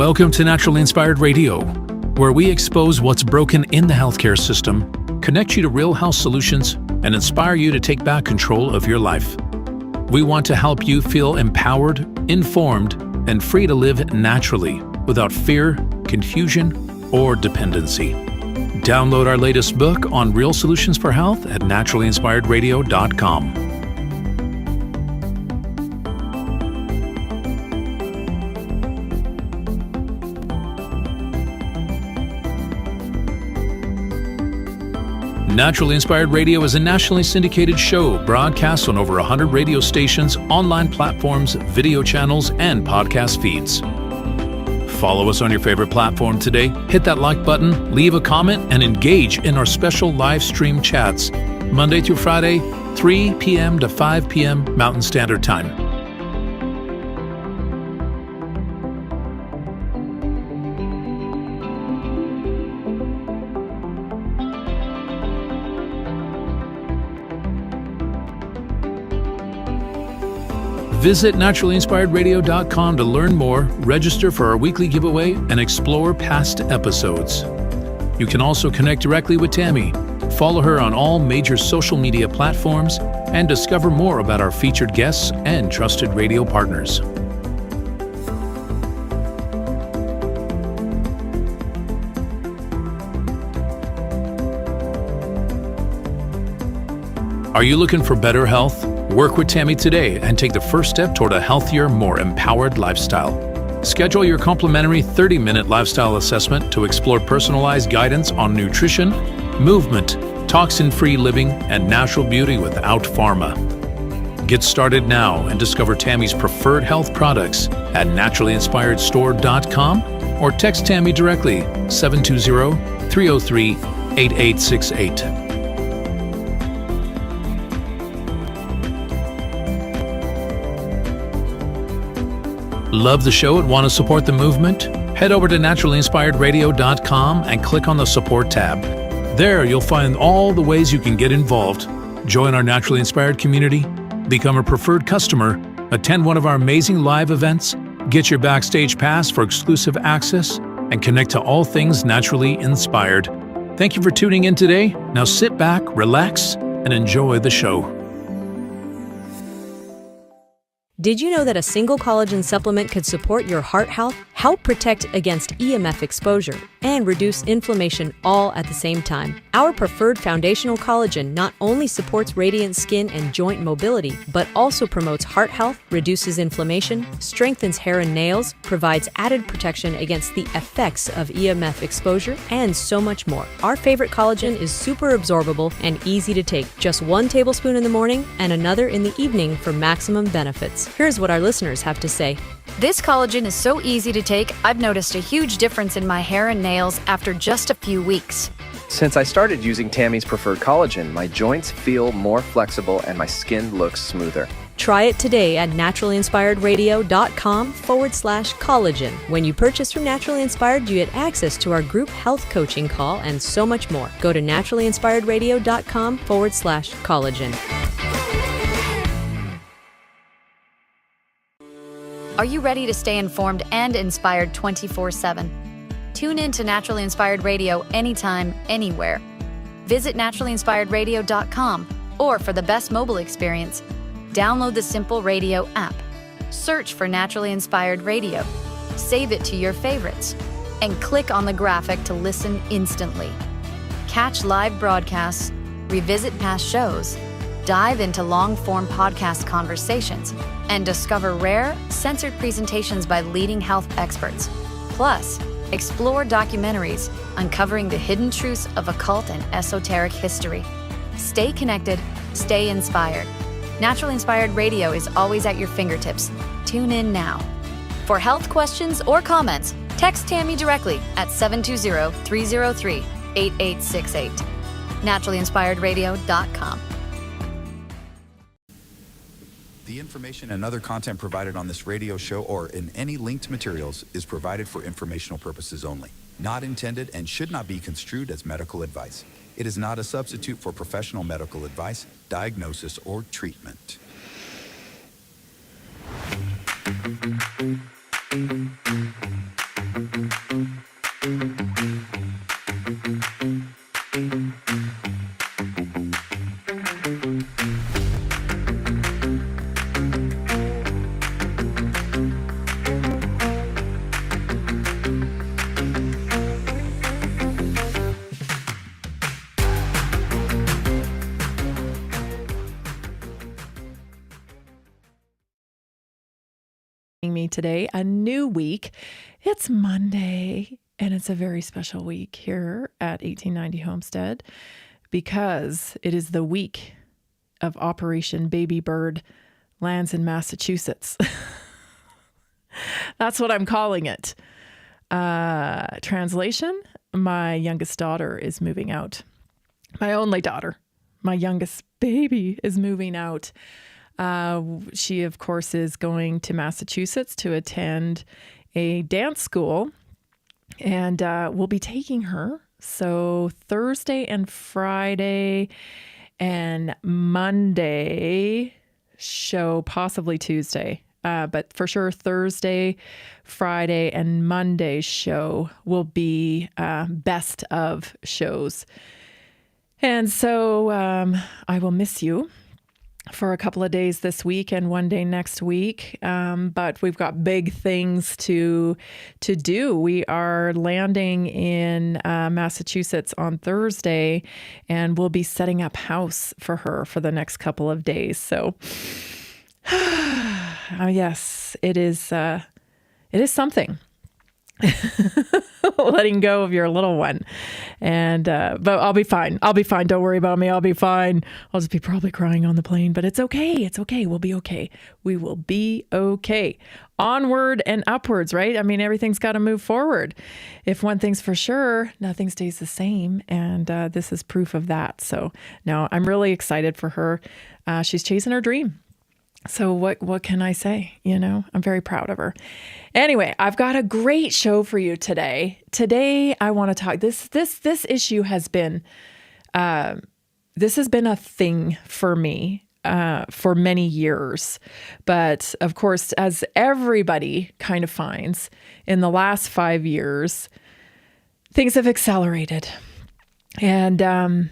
Welcome to Naturally Inspired Radio, where we expose what's broken in the healthcare system, connect you to real health solutions, and inspire you to take back control of your life. We want to help you feel empowered, informed, and free to live naturally without fear, confusion, or dependency. Download our latest book on real solutions for health at naturallyinspiredradio.com. Naturally Inspired Radio is a nationally syndicated show broadcast on over 100 radio stations, online platforms, video channels, and podcast feeds. Follow us on your favorite platform today, hit that like button, leave a comment, and engage in our special live stream chats, Monday through Friday, 3 p.m. to 5 p.m. Mountain Standard Time. Visit naturallyinspiredradio.com to learn more, register for our weekly giveaway, and explore past episodes. You can also connect directly with Tammy, follow her on all major social media platforms, and discover more about our featured guests and trusted radio partners. Are you looking for better health? Work with Tammy today and take the first step toward a healthier, more empowered lifestyle. Schedule your complimentary 30-minute lifestyle assessment to explore personalized guidance on nutrition, movement, toxin-free living, and natural beauty without pharma. Get started now and discover Tammy's preferred health products at naturallyinspiredstore.com or text Tammy directly 720-303-8868. Love the show and want to support the movement? Head over to naturallyinspiredradio.com and click on the support tab. There you'll find all the ways you can get involved. Join our Naturally Inspired community, become a preferred customer, attend one of our amazing live events, get your backstage pass for exclusive access, and connect to all things naturally inspired. Thank you for tuning in today. Now sit back, relax, and enjoy the show. Did you know that a single collagen supplement could support your heart health, help protect against EMF exposure, and reduce inflammation all at the same time? Our preferred foundational collagen not only supports radiant skin and joint mobility, but also promotes heart health, reduces inflammation, strengthens hair and nails, provides added protection against the effects of EMF exposure, and so much more. Our favorite collagen is super absorbable and easy to take. Just 1 tablespoon in the morning and another in the evening for maximum benefits. Here's what our listeners have to say. This collagen is so easy to take, I've noticed a huge difference in my hair and nails after just a few weeks. Since I started using Tammy's preferred collagen, my joints feel more flexible and my skin looks smoother. Try it today at naturallyinspiredradio.com/collagen. When you purchase from Naturally Inspired, you get access to our group health coaching call and so much more. Go to naturallyinspiredradio.com/collagen. Are you ready to stay informed and inspired 24/7? Tune in to Naturally Inspired Radio anytime, anywhere. Visit naturallyinspiredradio.com, or for the best mobile experience, download the Simple Radio app. Search for Naturally Inspired Radio, save it to your favorites, and click on the graphic to listen instantly. Catch live broadcasts, revisit past shows, dive into long-form podcast conversations, and discover rare, censored presentations by leading health experts. Plus, explore documentaries uncovering the hidden truths of occult and esoteric history. Stay connected, stay inspired. Naturally Inspired Radio is always at your fingertips. Tune in now. For health questions or comments, text Tammy directly at 720-303-8868. naturallyinspiredradio.com. The information and other content provided on this radio show or in any linked materials is provided for informational purposes only, not intended and should not be construed as medical advice. It is not a substitute for professional medical advice, diagnosis, or treatment. joining me today. A new week. It's Monday, and it's a very special week here at 1890 Homestead because it is the week of Operation Baby Bird lands in Massachusetts. That's what I'm calling it. Translation, my youngest daughter is moving out. My only daughter, my youngest baby, is moving out. She, of course, is going to Massachusetts to attend a dance school, and we'll be taking her. So Thursday and Friday and Monday show, possibly Tuesday. But for sure, Thursday, Friday, and Monday show will be best of shows. And so I will miss you for a couple of days this week and one day next week. But we've got big things to do. We are landing in Massachusetts on Thursday, and we'll be setting up house for her for the next couple of days. So yes, it is something. Letting go of your little one. And but I'll be fine. Don't worry about me. I'll be fine. I'll just be probably crying on the plane, but it's okay. It's okay. We'll be okay. We will be okay. Onward and upwards, right? I mean, everything's got to move forward. If one thing's for sure, nothing stays the same. And this is proof of that. So no, I'm really excited for her. She's chasing her dream. So what can I say? You know, I'm very proud of her. Anyway, I've got a great show for you today. Today, I want to talk. This issue has been, this has been a thing for me for many years. But of course, as everybody kind of finds, in the last 5 years, things have accelerated, and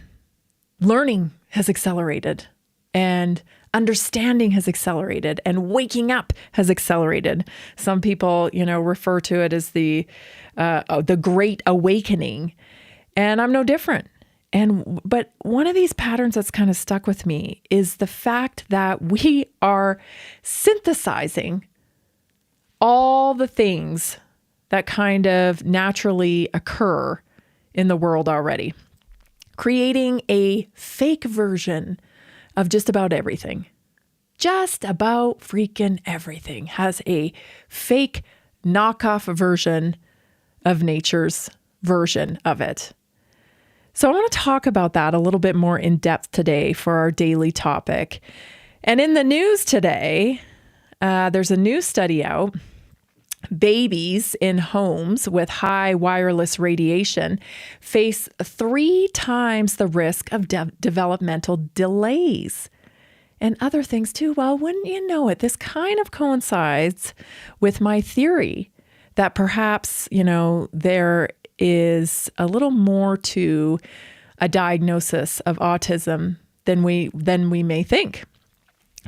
learning has accelerated, and understanding has accelerated, and waking up has accelerated. Some people, refer to it as the Great Awakening, and I'm no different. But one of these patterns that's kind of stuck with me is the fact that we are synthesizing all the things that kind of naturally occur in the world already, creating a fake version of just about everything. Just about freaking everything has a fake knockoff version of nature's version of it. So I want to talk about that a little bit more in depth today for our daily topic. And in the news today, there's a new study out. Babies in homes with high wireless radiation face 3 times the risk of developmental delays and other things too. Well, wouldn't you know it, this kind of coincides with my theory that perhaps, there is a little more to a diagnosis of autism than we may think.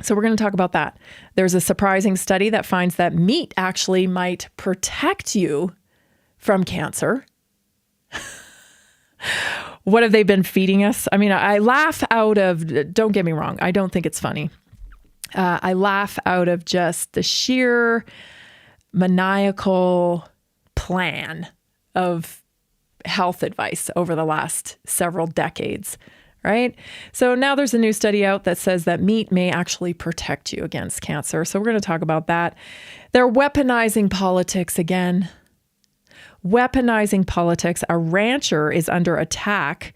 So we're going to talk about that. There's a surprising study that finds that meat actually might protect you from cancer. What have they been feeding us? I mean, I laugh out of, don't get me wrong, I don't think it's funny. I laugh out of just the sheer maniacal plan of health advice over the last several decades. Right? So now there's a new study out that says that meat may actually protect you against cancer. So we're going to talk about that. They're weaponizing politics again. Weaponizing politics. A rancher is under attack.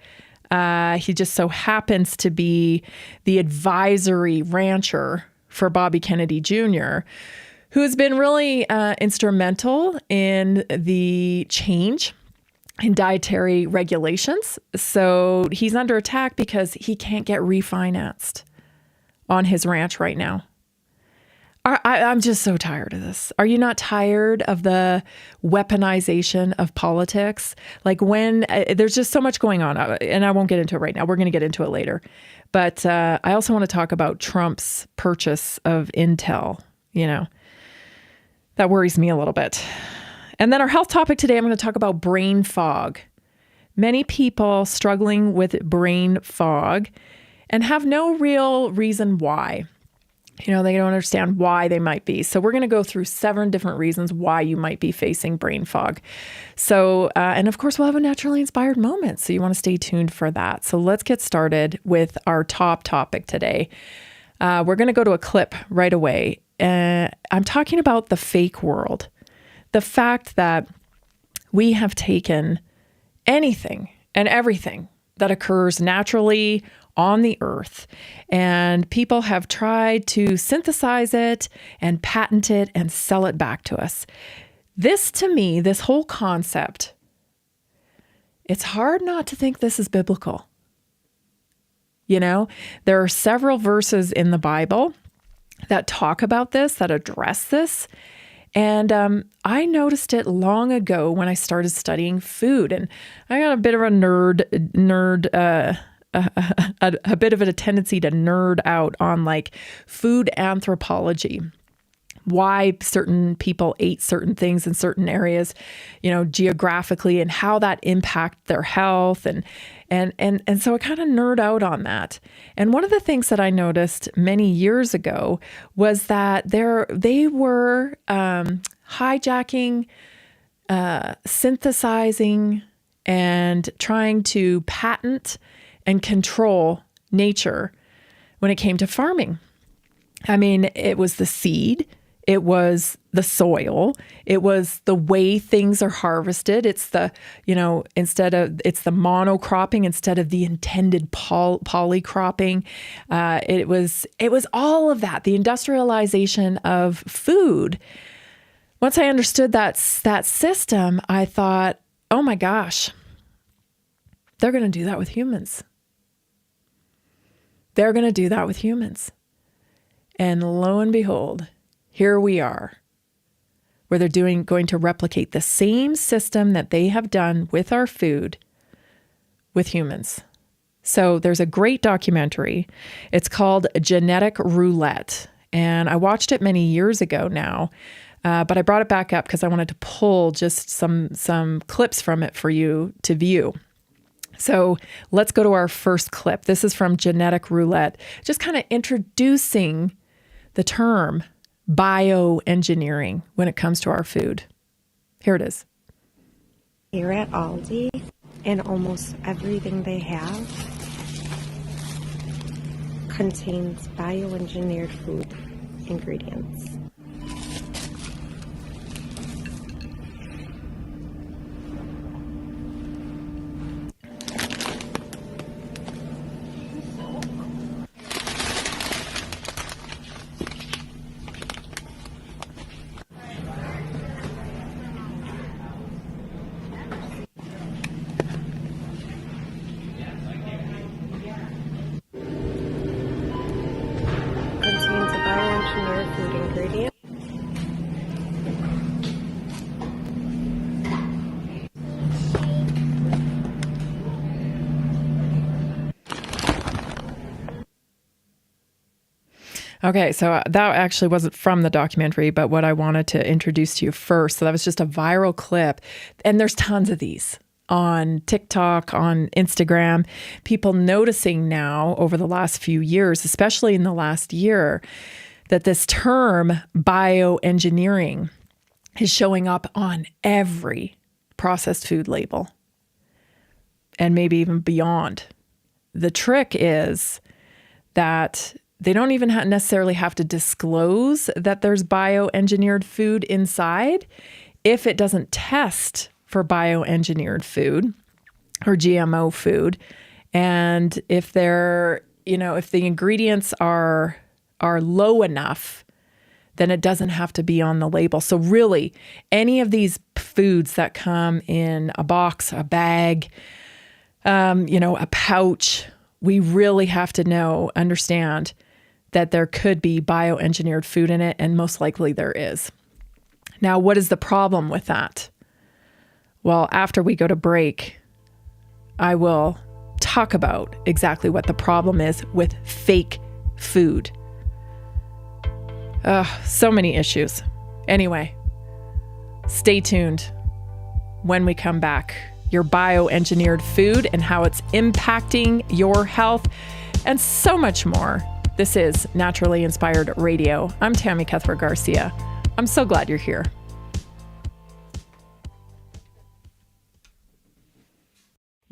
He just so happens to be the advisory rancher for Bobby Kennedy Jr., who has been really instrumental in the change in dietary regulations. So he's under attack because he can't get refinanced on his ranch right now. I'm just so tired of this. Are you not tired of the weaponization of politics? Like when there's just so much going on, and I won't get into it right now. We're going to get into it later. But I also want to talk about Trump's purchase of Intel. That worries me a little bit. And then our health topic today, I'm going to talk about brain fog. Many people struggling with brain fog and have no real reason why. They don't understand why they might be. So we're going to go through 7 different reasons why you might be facing brain fog. So, and of course, we'll have a naturally inspired moment. So you want to stay tuned for that. So let's get started with our top topic today. We're going to go to a clip right away. I'm talking about the fake world. The fact that we have taken anything and everything that occurs naturally on the earth, and people have tried to synthesize it and patent it and sell it back to us. This, to me, this whole concept, it's hard not to think this is biblical. There are several verses in the Bible that talk about this, that address this. And I noticed it long ago when I started studying food. And I got a bit of a a bit of a tendency to nerd out on like food anthropology, why certain people ate certain things in certain areas, geographically, and how that impact their health. And so I kind of nerd out on that. And one of the things that I noticed many years ago was that they were hijacking, synthesizing, and trying to patent and control nature when it came to farming. I mean, it was the seed, it was the soil, it was the way things are harvested. It's the, it's the monocropping instead of the intended polycropping. It was all of that, the industrialization of food. Once I understood that system, I thought, oh my gosh, they're going to do that with humans. They're going to do that with humans. And lo and behold, here we are, where they're going to replicate the same system that they have done with our food with humans. So there's a great documentary. It's called Genetic Roulette. And I watched it many years ago now, but I brought it back up because I wanted to pull just some clips from it for you to view. So let's go to our first clip. This is from Genetic Roulette, just kind of introducing the term bioengineering when it comes to our food. Here it is. Here at Aldi, and almost everything they have contains bioengineered food ingredients. Okay, so that actually wasn't from the documentary, but what I wanted to introduce to you first. So that was just a viral clip. And there's tons of these on TikTok, on Instagram. People noticing now over the last few years, especially in the last year, that this term bioengineering is showing up on every processed food label and maybe even beyond. The trick is that they don't even necessarily have to disclose that there's bioengineered food inside if it doesn't test for bioengineered food or GMO food. And if if the ingredients are low enough, then it doesn't have to be on the label. So really, any of these foods that come in a box, a bag, a pouch, we really have to understand that there could be bioengineered food in it, and most likely there is. Now, what is the problem with that? Well, after we go to break, I will talk about exactly what the problem is with fake food. So many issues. Anyway, stay tuned when we come back. Your bioengineered food and how it's impacting your health, and so much more. This is Naturally Inspired Radio. I'm Tammy Cuthbert Garcia. I'm so glad you're here.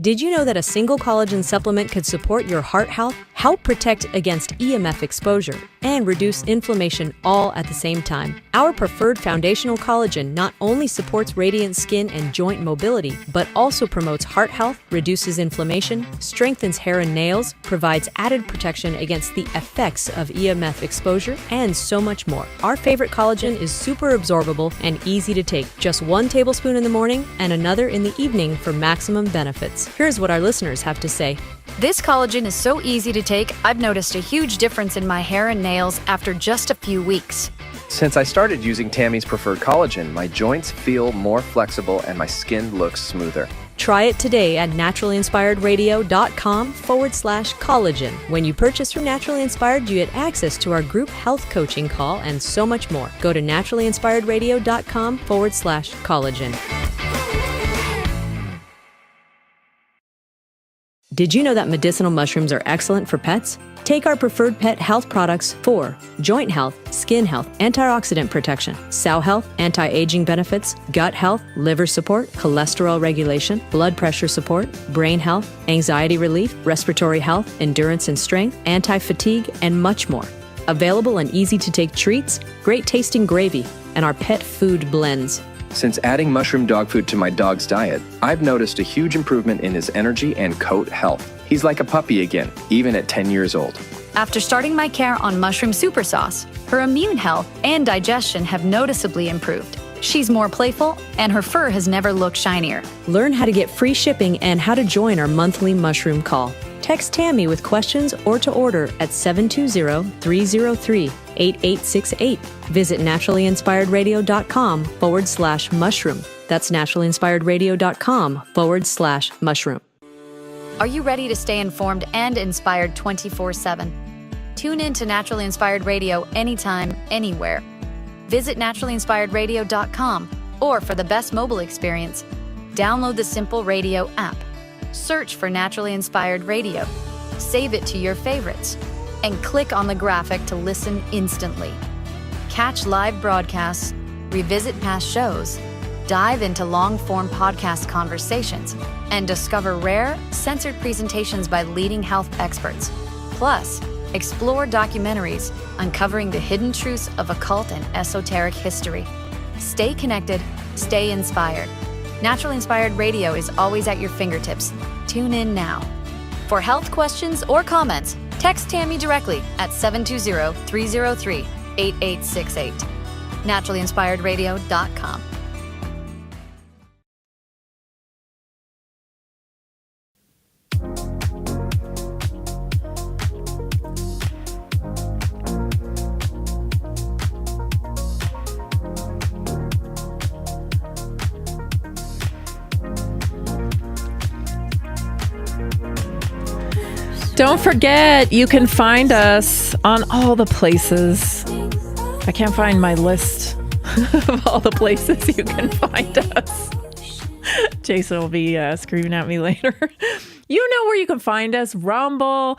Did you know that a single collagen supplement could support your heart health, help protect against EMF exposure, and reduce inflammation all at the same time? Our preferred foundational collagen not only supports radiant skin and joint mobility, but also promotes heart health, reduces inflammation, strengthens hair and nails, provides added protection against the effects of EMF exposure, and so much more. Our favorite collagen is super absorbable and easy to take. Just 1 tablespoon in the morning and another in the evening for maximum benefits. Here's what our listeners have to say. This collagen is so easy to take, I've noticed a huge difference in my hair and nails after just a few weeks. Since I started using Tammy's preferred collagen, my joints feel more flexible and my skin looks smoother. Try it today at naturalinspiredradio.com/collagen. When you purchase from Naturally Inspired, you get access to our group health coaching call and so much more. Go to naturalinspiredradio.com/collagen. Did you know that medicinal mushrooms are excellent for pets? Take our preferred pet health products for joint health, skin health, antioxidant protection, sow health, anti-aging benefits, gut health, liver support, cholesterol regulation, blood pressure support, brain health, anxiety relief, respiratory health, endurance and strength, anti-fatigue, and much more. Available in easy-to-take treats, great tasting gravy, and our pet food blends. Since adding mushroom dog food to my dog's diet, I've noticed a huge improvement in his energy and coat health. He's like a puppy again, even at 10 years old. After starting my care on mushroom super sauce, her immune health and digestion have noticeably improved. She's more playful, and her fur has never looked shinier. Learn how to get free shipping and how to join our monthly mushroom call. Text Tammy with questions or to order at 720-303-8868. Visit naturalinspiredradio.com/mushroom. That's naturalinspiredradio.com/mushroom. Are you ready to stay informed and inspired 24/7? Tune in to Naturally Inspired Radio anytime, anywhere. Visit naturalinspiredradio.com, or for the best mobile experience, download the Simple Radio app. Search for Naturally Inspired Radio, save it to your favorites, and click on the graphic to listen instantly. Catch live broadcasts, revisit past shows, dive into long-form podcast conversations, and discover rare, censored presentations by leading health experts. Plus, explore documentaries uncovering the hidden truths of occult and esoteric history. Stay connected, stay inspired. Naturally Inspired Radio is always at your fingertips. Tune in now. For health questions or comments, text Tammy directly at 720-303-8868. naturalinspiredradio.com. Don't forget, you can find us on all the places. I can't find my list of all the places you can find us. Jason will be screaming at me later. You know where you can find us. Rumble,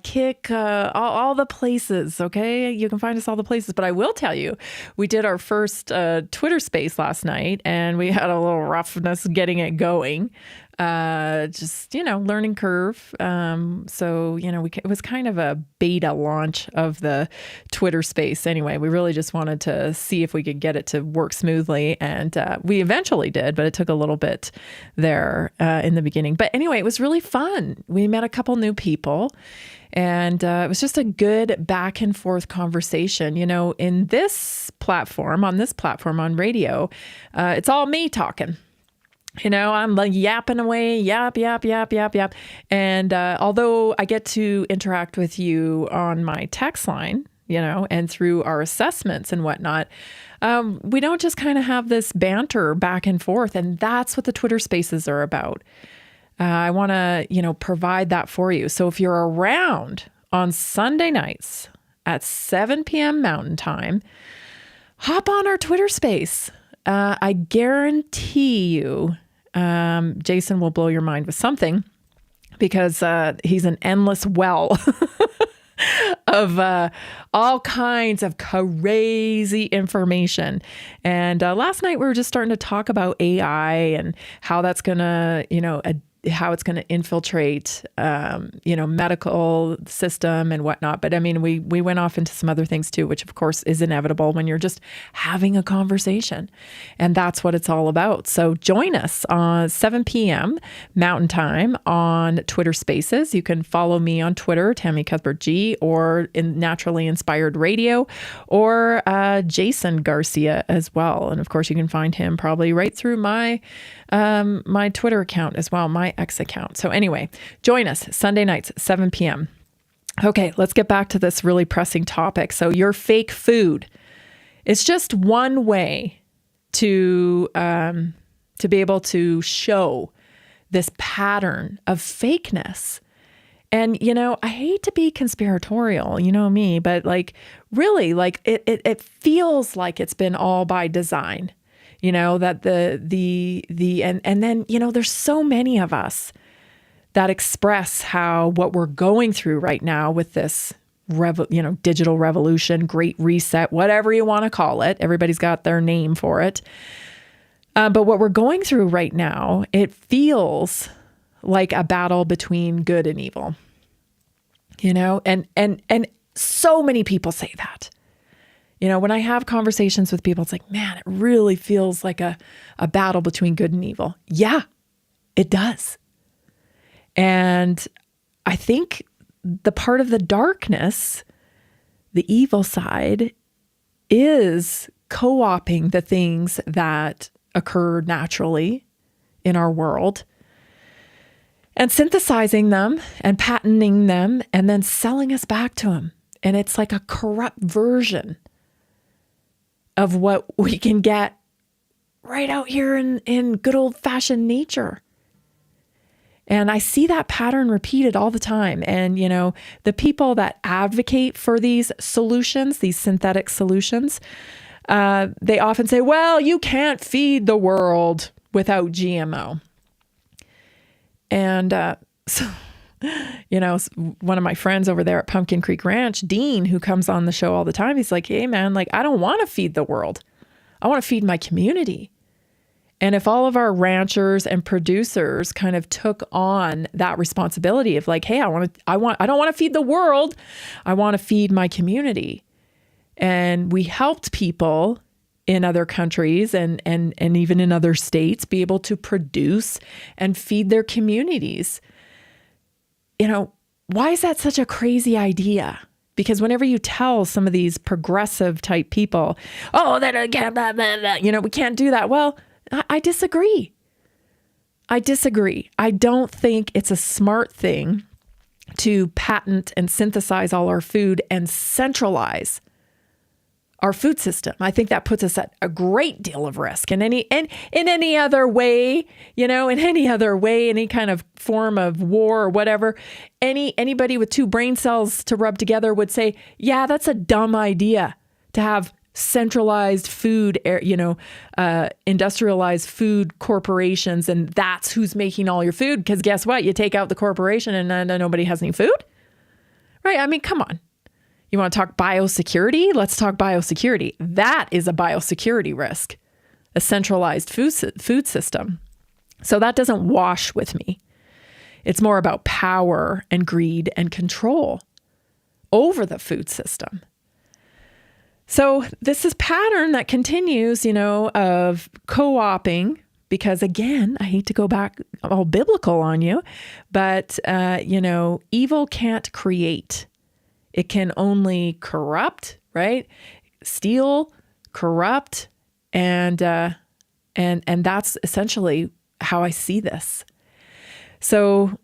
Kick, all the places, okay? You can find us all the places. But I will tell you, we did our first Twitter space last night, and we had a little roughness getting it going. Just, learning curve. So, it was kind of a beta launch of the Twitter space. Anyway, we really just wanted to see if we could get it to work smoothly. And we eventually did, but it took a little bit there in the beginning. But anyway, it was really fun. We met a couple new people. And it was just a good back and forth conversation. In this platform, on radio, it's all me talking. I'm like yapping away, yap. And although I get to interact with you on my text line, and through our assessments and whatnot, we don't just kind of have this banter back and forth. And that's what the Twitter spaces are about. I want to, provide that for you. So if you're around on Sunday nights at 7 p.m. Mountain Time, hop on our Twitter space. I guarantee you, Jason will blow your mind with something, because he's an endless well of all kinds of crazy information. And last night we were just starting to talk about AI and how that's going to, how it's going to infiltrate, medical system and whatnot. But I mean, we went off into some other things too, which of course is inevitable when you're just having a conversation. And that's what it's all about. So join us on 7 p.m. Mountain Time on Twitter Spaces. You can follow me on Twitter, Tammy Cuthbert G, or in Naturally Inspired Radio, or Jason Garcia as well. And of course, you can find him probably right through my Twitter account as well, my X account. So anyway, join us Sunday nights, 7 p.m. Okay, let's get back to this really pressing topic. So your fake food is just one way to be able to show this pattern of fakeness. And, I hate to be conspiratorial, you know me, but really, it feels like it's been all by design. That and then, there's so many of us that express what we're going through right now with this, digital revolution, great reset, whatever you want to call it. Everybody's got their name for it. But what we're going through right now, it feels like a battle between good and evil, and so many people say that. When I have conversations with people, it's like, man, it really feels like a battle between good and evil. Yeah, it does. And I think the part of the darkness, the evil side, is co-opting the things that occur naturally in our world and synthesizing them and patenting them and then selling us back to them. And it's like a corrupt version of what we can get right out here in good old-fashioned nature. And I see that pattern repeated all the time. And, the people that advocate for these solutions, these synthetic solutions, they often say, well, you can't feed the world without GMO. And so, one of my friends over there at Pumpkin Creek Ranch, Dean, who comes on the show all the time, he's like, hey, man, I don't want to feed the world. I want to feed my community. And if all of our ranchers and producers kind of took on that responsibility of hey, I don't want to feed the world. I want to feed my community. And we helped people in other countries and even in other states be able to produce and feed their communities. Why is that such a crazy idea? Because whenever you tell some of these progressive type people, oh, that can't, blah, blah, blah, we can't do that. Well, I disagree. I don't think it's a smart thing to patent and synthesize all our food and centralize our food system. I think that puts us at a great deal of risk. And in any other way, any kind of form of war or whatever, anybody with two brain cells to rub together would say, yeah, that's a dumb idea to have centralized food, industrialized food corporations, and that's who's making all your food. Because guess what? You take out the corporation and then nobody has any food, right? I mean, come on. You want to talk biosecurity? Let's talk biosecurity. That is a biosecurity risk, a centralized food system. So that doesn't wash with me. It's more about power and greed and control over the food system. So this is pattern that continues, of co-opting, because again, I hate to go back all biblical on you, but, evil can't create. It can only corrupt, right? Steal, corrupt, and that's essentially how I see this. So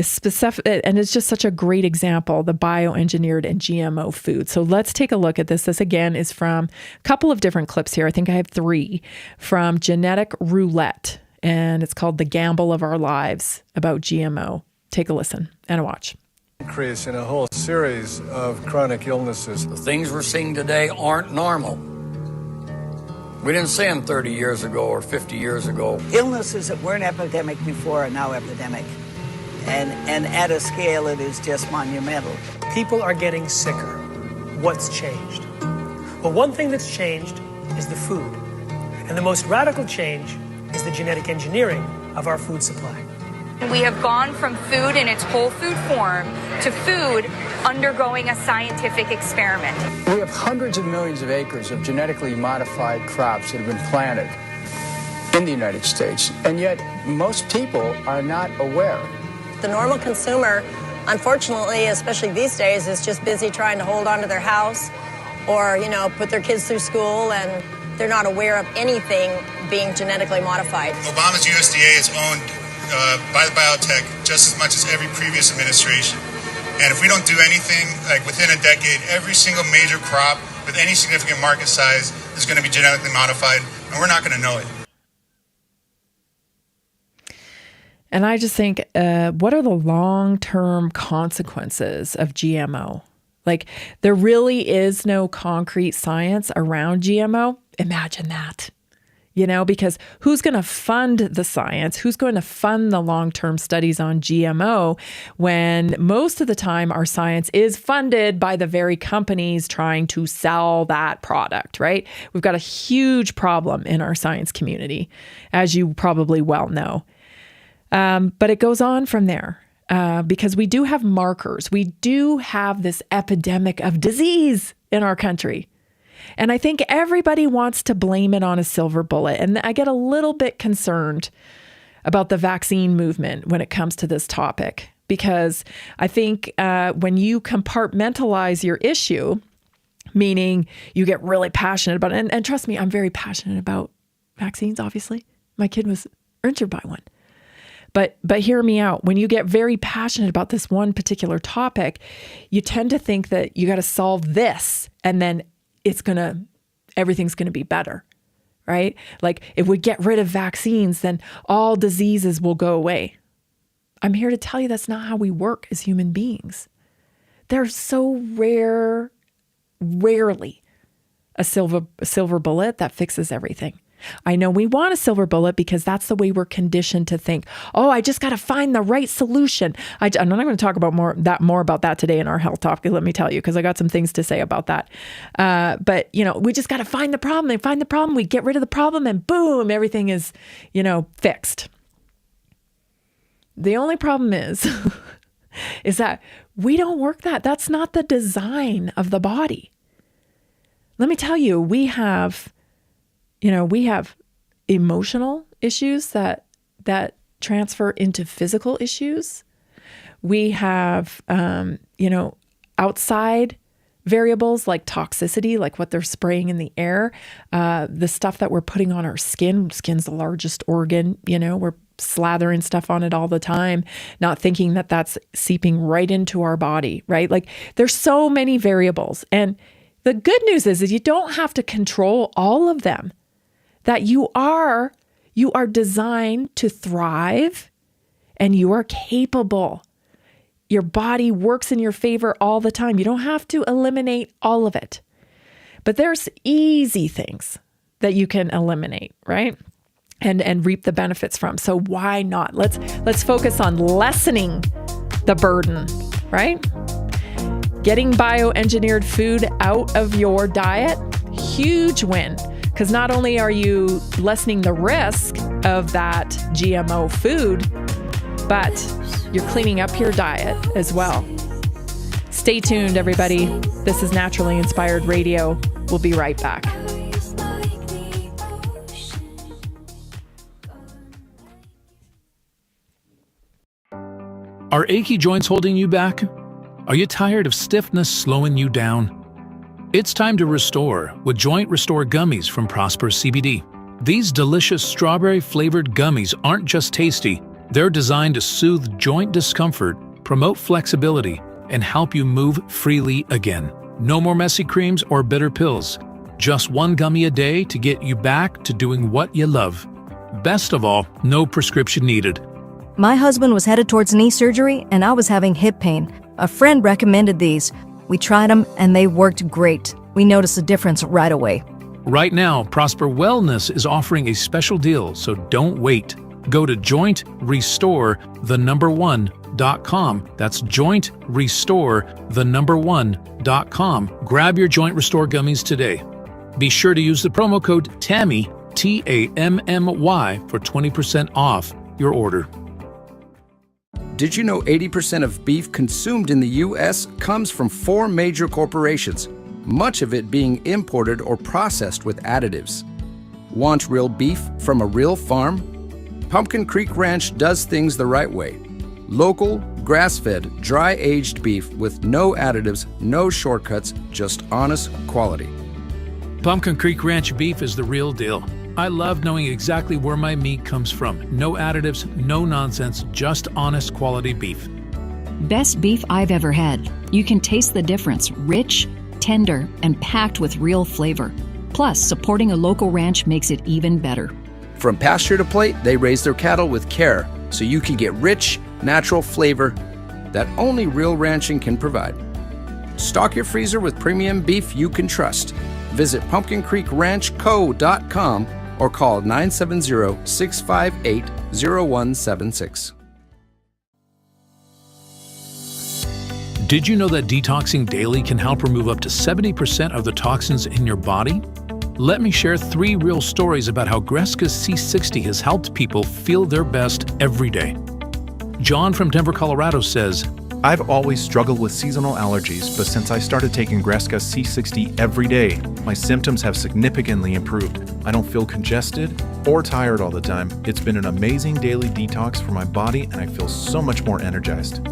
specific, and it's just such a great example, the bioengineered and GMO food. So let's take a look at this. This again is from a couple of different clips here. I think I have 3 from Genetic Roulette, and it's called The Gamble of Our Lives about GMO. Take a listen and a watch. Increase in a whole series of chronic illnesses. The things we're seeing today aren't normal. We didn't see them 30 years ago or 50 years ago. Illnesses that weren't epidemic before are now epidemic. And at a scale, it is just monumental. People are getting sicker. What's changed? Well, one thing that's changed is the food. And the most radical change is the genetic engineering of our food supply. We have gone from food in its whole food form to food undergoing a scientific experiment. We have hundreds of millions of acres of genetically modified crops that have been planted in the United States, and yet most people are not aware. The normal consumer, unfortunately, especially these days, is just busy trying to hold on to their house or, put their kids through school, and they're not aware of anything being genetically modified. Obama's USDA is owned by the biotech just as much as every previous administration. And if we don't do anything, like within a decade, every single major crop with any significant market size is going to be genetically modified, and we're not going to know it. And I just think, what are the long-term consequences of GMO? Like, there really is no concrete science around GMO. Imagine that. Because who's going to fund the science? Who's going to fund the long-term studies on GMO when most of the time our science is funded by the very companies trying to sell that product, right? We've got a huge problem in our science community, as you probably well know. But it goes on from there because we do have markers. We do have this epidemic of disease in our country. And I think everybody wants to blame it on a silver bullet. And I get a little bit concerned about the vaccine movement when it comes to this topic, because I think when you compartmentalize your issue, meaning you get really passionate about it, and trust me, I'm very passionate about vaccines, obviously. My kid was injured by one. But hear me out. When you get very passionate about this one particular topic, you tend to think that you got to solve this and then everything's going to be better, right? Like if we get rid of vaccines, then all diseases will go away. I'm here to tell you that's not how we work as human beings. There's so rarely a silver bullet that fixes everything. I know we want a silver bullet because that's the way we're conditioned to think. Oh, I just got to find the right solution. I'm not going to talk about more about that today in our health topic, let me tell you, because I got some things to say about that. But we just got to find the problem. And find the problem. We get rid of the problem and boom, everything is, fixed. The only problem is that we don't work that. That's not the design of the body. Let me tell you, we have emotional issues that transfer into physical issues. We have, outside variables like toxicity, like what they're spraying in the air, the stuff that we're putting on our skin. Skin's the largest organ, we're slathering stuff on it all the time, not thinking that that's seeping right into our body, right? Like there's so many variables. And the good news is you don't have to control all of them. That you are designed to thrive and you are capable. Your body works in your favor all the time. You don't have to eliminate all of it. But there's easy things that you can eliminate, right? And reap the benefits from. So why not? Let's focus on lessening the burden, right? Getting bioengineered food out of your diet, huge win. Because not only are you lessening the risk of that GMO food, but you're cleaning up your diet as well. Stay tuned, everybody. This is Naturally Inspired Radio. We'll be right back. Are achy joints holding you back? Are you tired of stiffness slowing you down? It's time to restore with Joint Restore Gummies from Prosper CBD. These delicious strawberry-flavored gummies aren't just tasty, they're designed to soothe joint discomfort, promote flexibility, and help you move freely again. No more messy creams or bitter pills. Just one gummy a day to get you back to doing what you love. Best of all, no prescription needed. My husband was headed towards knee surgery, and I was having hip pain. A friend recommended these. We tried them, and they worked great. We noticed a difference right away. Right now, Prosper Wellness is offering a special deal, so don't wait. Go to jointrestore1.com jointrestore.com. That's jointrestore1.com. Grab your Joint Restore gummies today. Be sure to use the promo code TAMMY, TAMMY, for 20% off your order. Did you know 80% of beef consumed in the U.S. comes from 4 major corporations, much of it being imported or processed with additives? Want real beef from a real farm? Pumpkin Creek Ranch does things the right way. Local, grass-fed, dry-aged beef with no additives, no shortcuts, just honest quality. Pumpkin Creek Ranch beef is the real deal. I love knowing exactly where my meat comes from. No additives, no nonsense, just honest quality beef. Best beef I've ever had. You can taste the difference. Rich, tender, and packed with real flavor. Plus, supporting a local ranch makes it even better. From pasture to plate, they raise their cattle with care, so you can get rich, natural flavor that only real ranching can provide. Stock your freezer with premium beef you can trust. Visit pumpkincreekranchco.com or call 970-658-0176. Did you know that detoxing daily can help remove up to 70% of the toxins in your body? Let me share 3 real stories about how Greska's C60 has helped people feel their best every day. John from Denver, Colorado says, I've always struggled with seasonal allergies, but since I started taking Greska's C60 every day, my symptoms have significantly improved. I don't feel congested or tired all the time. It's been an amazing daily detox for my body, and I feel so much more energized.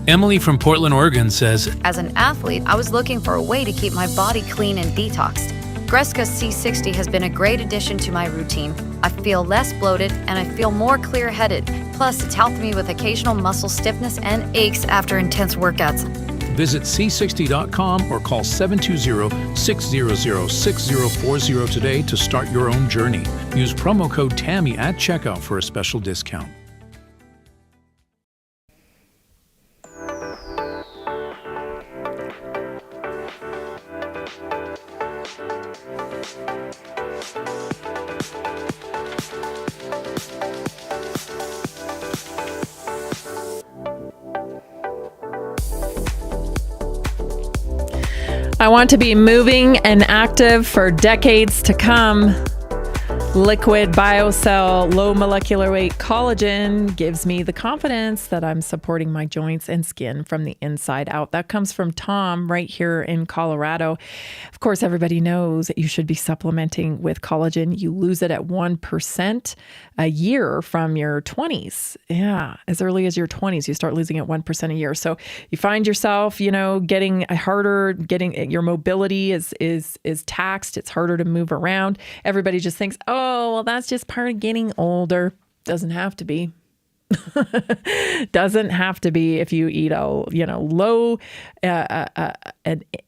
Emily from Portland, Oregon says, As an athlete, I was looking for a way to keep my body clean and detoxed. Greska C60 has been a great addition to my routine. I feel less bloated and I feel more clear-headed. Plus, it's helped me with occasional muscle stiffness and aches after intense workouts. Visit c60.com or call 720-600-6040 today to start your own journey. Use promo code TAMMY at checkout for a special discount. I want to be moving and active for decades to come. Liquid BioCell low molecular weight collagen gives me the confidence that I'm supporting my joints and skin from the inside out. That comes from Tom right here in Colorado. Of course, everybody knows that you should be supplementing with collagen. You lose it at 1% a year from your 20s. Yeah, as early as your 20s, you start losing it 1% a year. So you find yourself, getting harder, getting your mobility is taxed. It's harder to move around. Everybody just thinks, oh, well, that's just part of getting older. Doesn't have to be. Doesn't have to be if you eat a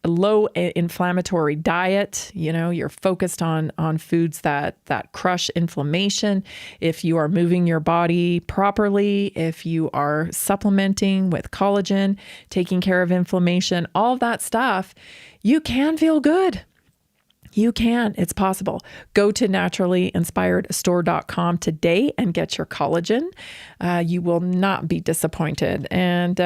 low inflammatory diet. You're focused on foods that crush inflammation. If you are moving your body properly, if you are supplementing with collagen, taking care of inflammation, all of that stuff, you can feel good. You can. It's possible. Go to naturallyinspiredstore.com today and get your collagen. You will not be disappointed. And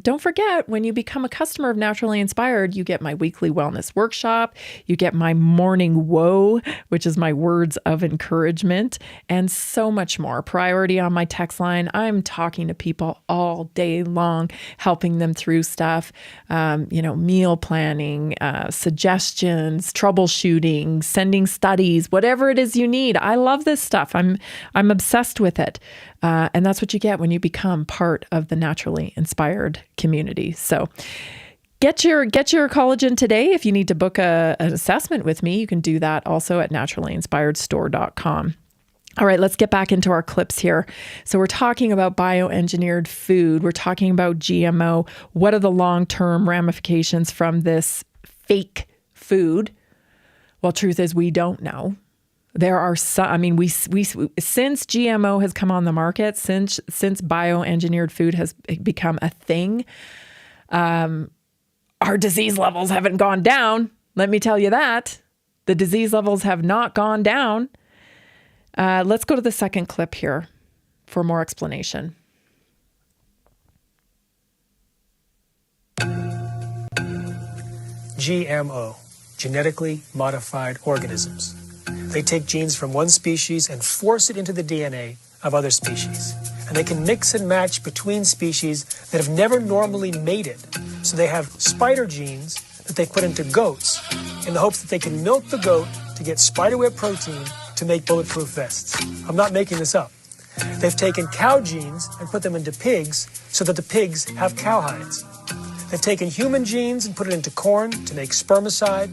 don't forget, when you become a customer of Naturally Inspired, you get my weekly wellness workshop. You get my morning whoa, which is my words of encouragement, and so much more. Priority on my text line. I'm talking to people all day long, helping them through stuff, meal planning, suggestions, troubleshooting, sending studies, whatever it is you need. I love this stuff. I'm obsessed with it. And that's what you get when you become part of the Naturally Inspired community. So get your collagen today. If you need to book an assessment with me, you can do that also at naturallyinspiredstore.com. All right, let's get back into our clips here. So we're talking about bioengineered food. We're talking about GMO. What are the long-term ramifications from this fake food? Well, truth is, we don't know. There are some, since GMO has come on the market, since bioengineered food has become a thing, our disease levels haven't gone down. Let me tell you that. The disease levels have not gone down. Let's go to the second clip here for more explanation. GMO, genetically modified organisms. They take genes from one species and force it into the DNA of other species. And they can mix and match between species that have never normally mated. So they have spider genes that they put into goats in the hopes that they can milk the goat to get spiderweb protein to make bulletproof vests. I'm not making this up. They've taken cow genes and put them into pigs so that the pigs have cowhides. They've taken human genes and put it into corn to make spermicide.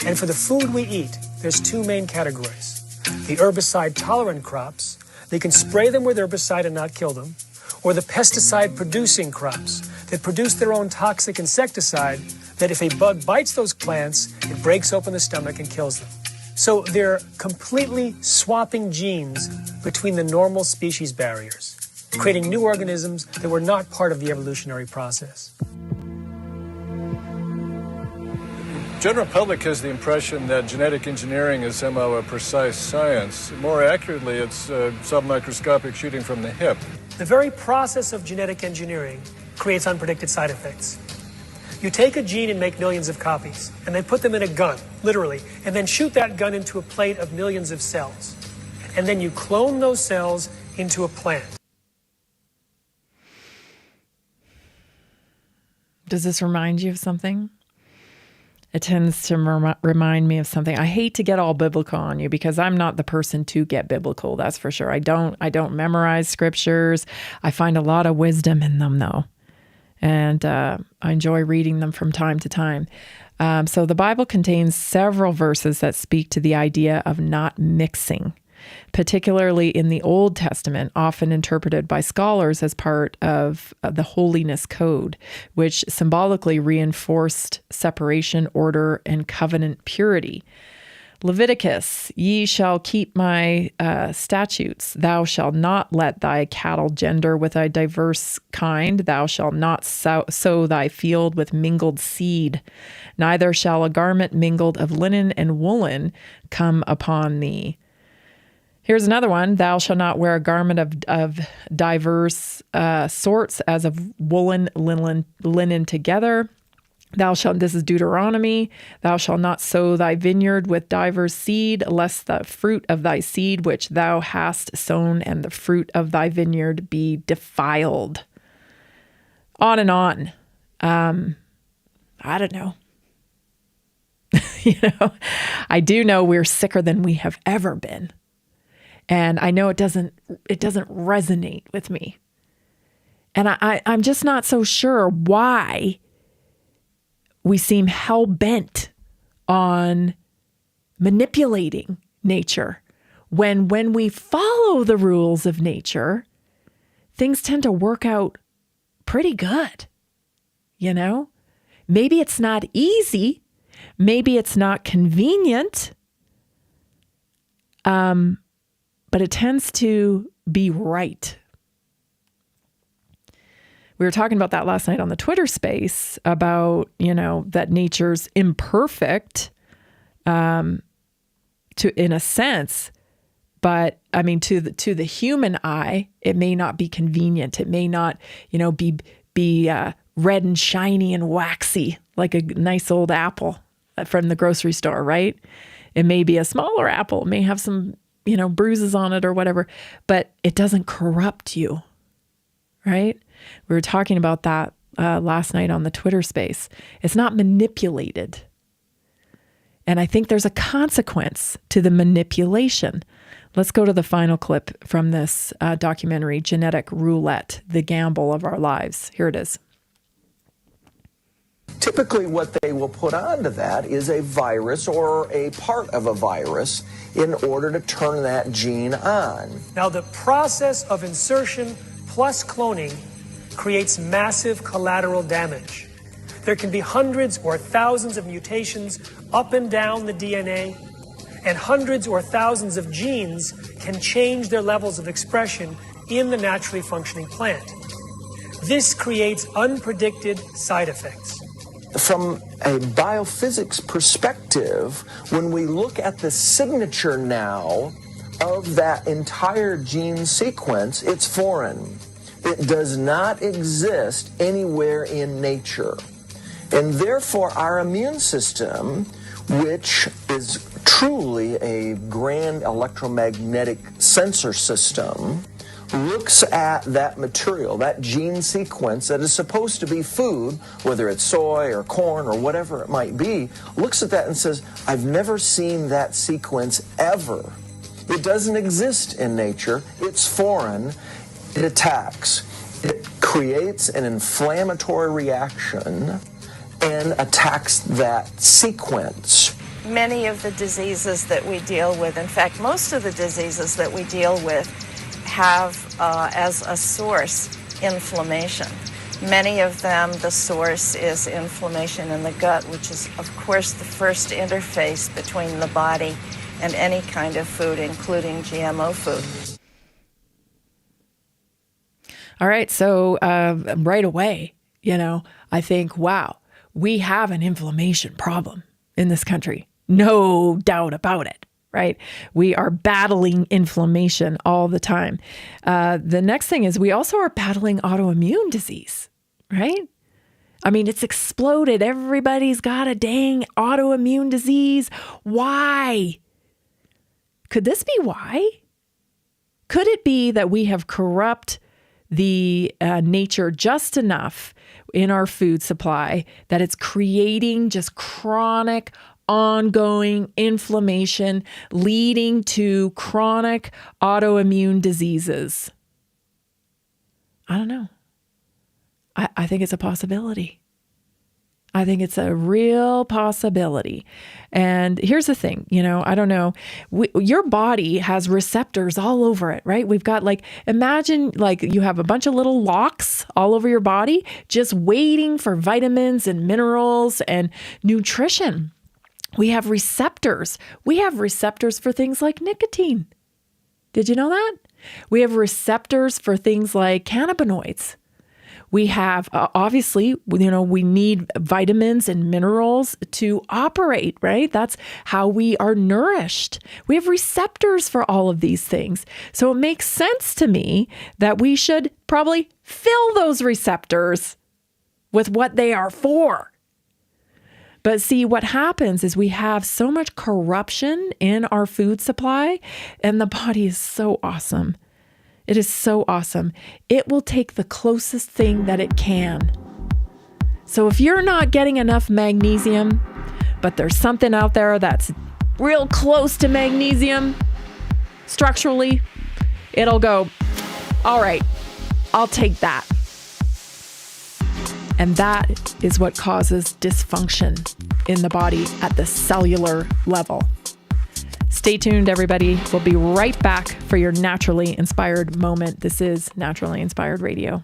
And for the food we eat, there's two main categories. The herbicide-tolerant crops, they can spray them with herbicide and not kill them, or the pesticide-producing crops that produce their own toxic insecticide that if a bug bites those plants, it breaks open the stomach and kills them. So they're completely swapping genes between the normal species barriers, creating new organisms that were not part of the evolutionary process. General public has the impression that genetic engineering is somehow a precise science. More accurately, it's submicroscopic shooting from the hip. The very process of genetic engineering creates unpredicted side effects. You take a gene and make millions of copies, and then put them in a gun, literally, and then shoot that gun into a plate of millions of cells. And then you clone those cells into a plant. Does this remind you of something? It tends to remind me of something. I hate to get all biblical on you because I'm not the person to get biblical, that's for sure. I don't memorize scriptures. I find a lot of wisdom in them, though. And I enjoy reading them from time to time. So the Bible contains several verses that speak to the idea of not mixing, particularly in the Old Testament, often interpreted by scholars as part of the holiness code, which symbolically reinforced separation, order, and covenant purity. Leviticus, ye shall keep my statutes. Thou shalt not let thy cattle gender with a diverse kind. Thou shalt not sow thy field with mingled seed. Neither shall a garment mingled of linen and woolen come upon thee. Here's another one. Thou shalt not wear a garment of diverse sorts as of woolen, linen together. Thou shalt, this is Deuteronomy, thou shalt not sow thy vineyard with divers seed, lest the fruit of thy seed which thou hast sown and the fruit of thy vineyard be defiled. On and on. I don't know. I do know we're sicker than we have ever been. And I know it doesn't resonate with me. And I'm just not so sure why we seem hell-bent on manipulating nature when we follow the rules of nature, things tend to work out pretty good. Maybe it's not easy. Maybe it's not convenient. But it tends to be right. We were talking about that last night on the Twitter space about, that nature's imperfect, in a sense, but I mean, to the human eye, it may not be convenient. It may not, be red and shiny and waxy like a nice old apple from the grocery store, right? It may be a smaller apple. It may have some, bruises on it or whatever, but it doesn't corrupt you, right? We were talking about that last night on the Twitter space. It's not manipulated. And I think there's a consequence to the manipulation. Let's go to the final clip from this documentary, Genetic Roulette, the Gamble of Our Lives. Here it is. Typically what they will put onto that is a virus or a part of a virus in order to turn that gene on. Now, the process of insertion plus cloning creates massive collateral damage. There can be hundreds or thousands of mutations up and down the DNA, and hundreds or thousands of genes can change their levels of expression in the naturally functioning plant. This creates unpredicted side effects. From a biophysics perspective, when we look at the signature now of that entire gene sequence, it's foreign. It does not exist anywhere in nature. And therefore, our immune system, which is truly a grand electromagnetic sensor system, looks at that material, that gene sequence that is supposed to be food, whether it's soy or corn or whatever it might be, looks at that and says, I've never seen that sequence ever. It doesn't exist in nature. It's foreign. It attacks. It creates an inflammatory reaction and attacks that sequence. Many of the diseases that we deal with, in fact, most of the diseases that we deal with have as a source inflammation. Many of them, the source is inflammation in the gut, which is, of course, the first interface between the body and any kind of food, including GMO food. All right. So right away, I think, wow, we have an inflammation problem in this country. No doubt about it, right? We are battling inflammation all the time. The next thing is we also are battling autoimmune disease, right? I mean, it's exploded. Everybody's got a dang autoimmune disease. Why? Could this be why? Could it be that we have corrupt the nature just enough in our food supply that it's creating just chronic, ongoing inflammation leading to chronic autoimmune diseases? I don't know. I think it's a possibility. I think it's a real possibility. And here's the thing, I don't know. Your body has receptors all over it, right? We've got imagine you have a bunch of little locks all over your body just waiting for vitamins and minerals and nutrition. We have receptors. We have receptors for things like nicotine. Did you know that? We have receptors for things like cannabinoids. We have, obviously, we need vitamins and minerals to operate, right? That's how we are nourished. We have receptors for all of these things. So it makes sense to me that we should probably fill those receptors with what they are for. But see, what happens is we have so much corruption in our food supply, and the body is so awesome. It is so awesome. It will take the closest thing that it can. So if you're not getting enough magnesium, but there's something out there that's real close to magnesium structurally, it'll go, all right, I'll take that. And that is what causes dysfunction in the body at the cellular level. Stay tuned, everybody. We'll be right back for your Naturally Inspired moment. This is Naturally Inspired Radio.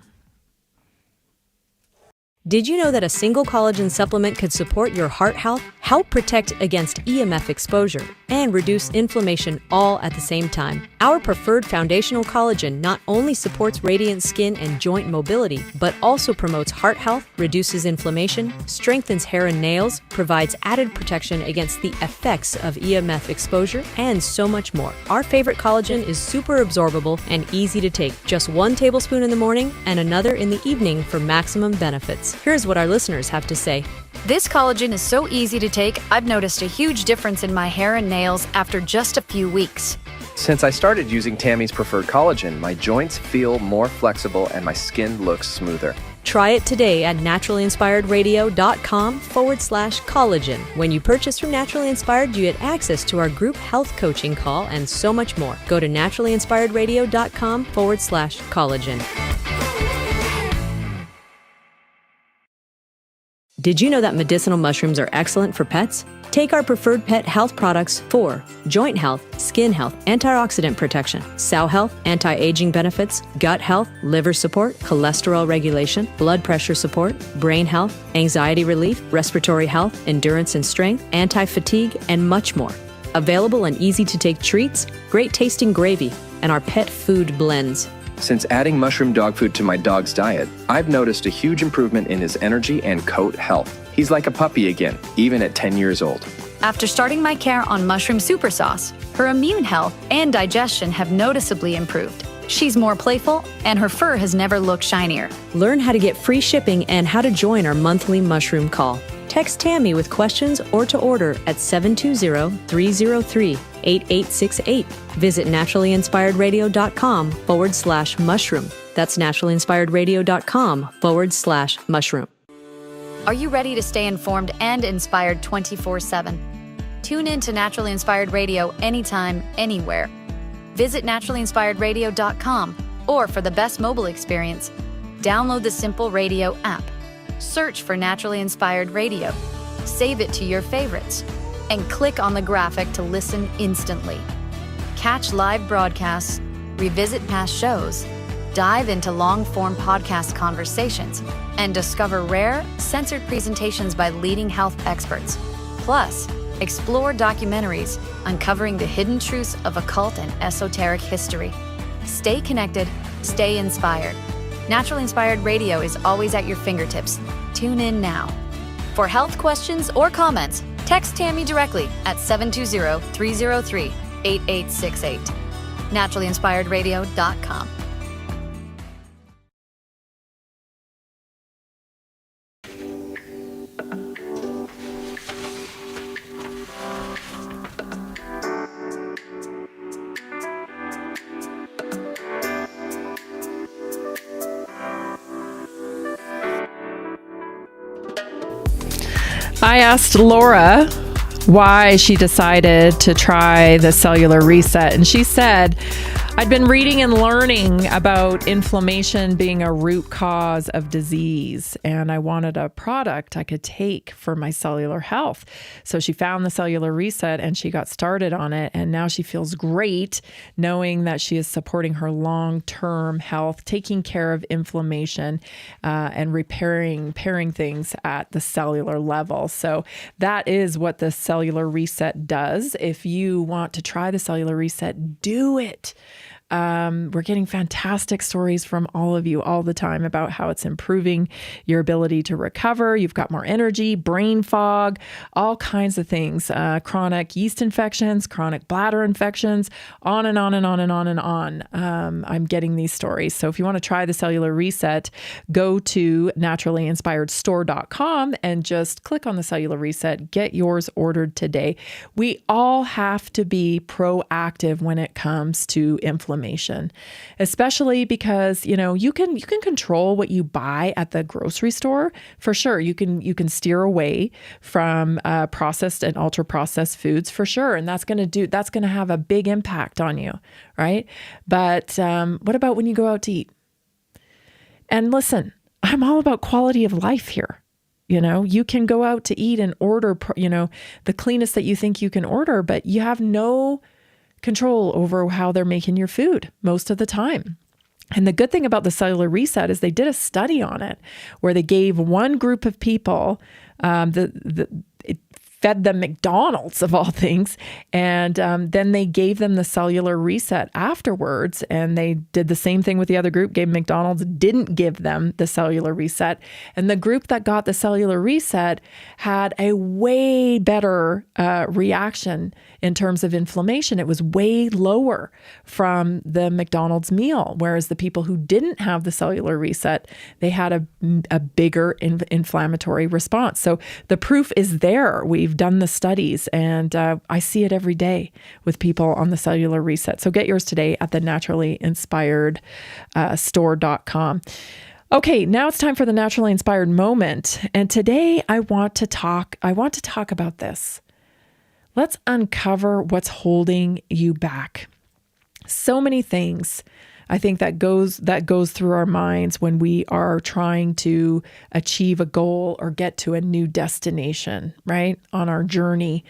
Did you know that a single collagen supplement could support your heart health, help protect against EMF exposure, and reduce inflammation all at the same time? Our preferred foundational collagen not only supports radiant skin and joint mobility, but also promotes heart health, reduces inflammation, strengthens hair and nails, provides added protection against the effects of EMF exposure, and so much more. Our favorite collagen is super absorbable and easy to take. Just 1 tablespoon in the morning and another in the evening for maximum benefits. Here's what our listeners have to say. This collagen is so easy to take, I've noticed a huge difference in my hair and nails after just a few weeks. Since I started using Tammy's preferred collagen, my joints feel more flexible and my skin looks smoother. Try it today at naturallyinspiredradio.com/collagen. When you purchase from Naturally Inspired, you get access to our group health coaching call and so much more. Go to naturallyinspiredradio.com/collagen. Did you know that medicinal mushrooms are excellent for pets? Take our preferred pet health products for joint health, skin health, antioxidant protection, cell health, anti-aging benefits, gut health, liver support, cholesterol regulation, blood pressure support, brain health, anxiety relief, respiratory health, endurance and strength, anti-fatigue, and much more. Available in easy-to-take treats, great-tasting gravy, and our pet food blends. Since adding mushroom dog food to my dog's diet, I've noticed a huge improvement in his energy and coat health. He's like a puppy again, even at 10 years old. After starting my care on mushroom super sauce, her immune health and digestion have noticeably improved. She's more playful, and her fur has never looked shinier. Learn how to get free shipping and how to join our monthly mushroom call. Text Tammy with questions or to order at 720-303-8868. Visit naturallyinspiredradio.com/mushroom. That's naturallyinspiredradio.com/mushroom. Are you ready to stay informed and inspired 24/7? Tune in to Naturally Inspired Radio anytime, anywhere. Visit naturallyinspiredradio.com, or for the best mobile experience, download the Simple Radio app. Search for Naturally Inspired Radio, save it to your favorites, and click on the graphic to listen instantly. Catch live broadcasts, revisit past shows, dive into long-form podcast conversations, and discover rare, censored presentations by leading health experts. Plus, explore documentaries uncovering the hidden truths of occult and esoteric history. Stay connected, stay inspired. Naturally Inspired Radio is always at your fingertips. Tune in now. For health questions or comments, text Tammy directly at 720-303-8868. naturallyinspiredradio.com. I asked Laura why she decided to try the cellular reset, and she said, I'd been reading and learning about inflammation being a root cause of disease, and I wanted a product I could take for my cellular health. So she found the cellular reset and she got started on it, and now she feels great knowing that she is supporting her long-term health, taking care of inflammation, and repairing things at the cellular level. So that is what the cellular reset does. If you want to try the cellular reset, do it. We're getting fantastic stories from all of you all the time about how it's improving your ability to recover. You've got more energy, brain fog, all kinds of things, chronic yeast infections, chronic bladder infections, on and on and on and on and on. I'm getting these stories. So if you want to try the cellular reset, go to naturallyinspiredstore.com and just click on the cellular reset. Get yours ordered today. We all have to be proactive when it comes to inflammation, especially because, you can control what you buy at the grocery store. For sure. You can steer away from processed and ultra processed foods for sure. And that's going to have a big impact on you. Right. But what about when you go out to eat? And listen, I'm all about quality of life here. You can go out to eat and order, the cleanest that you think you can order, but you have no control over how they're making your food most of the time. And the good thing about the cellular reset is they did a study on it where they gave one group of people, it fed them McDonald's of all things, and then they gave them the cellular reset afterwards, and they did the same thing with the other group, gave McDonald's, didn't give them the cellular reset. And the group that got the cellular reset had a way better reaction in terms of inflammation. It was way lower from the McDonald's meal, whereas the people who didn't have the cellular reset, they had a bigger inflammatory response. So the proof is there. We've done the studies, and I see it every day with people on the cellular reset. So get yours today at the naturallyinspiredstore.com. Okay, now it's time for the Naturally Inspired Moment. And today I want to talk about this. Let's uncover what's holding you back. So many things I think that goes through our minds when we are trying to achieve a goal or get to a new destination, right? On our journey.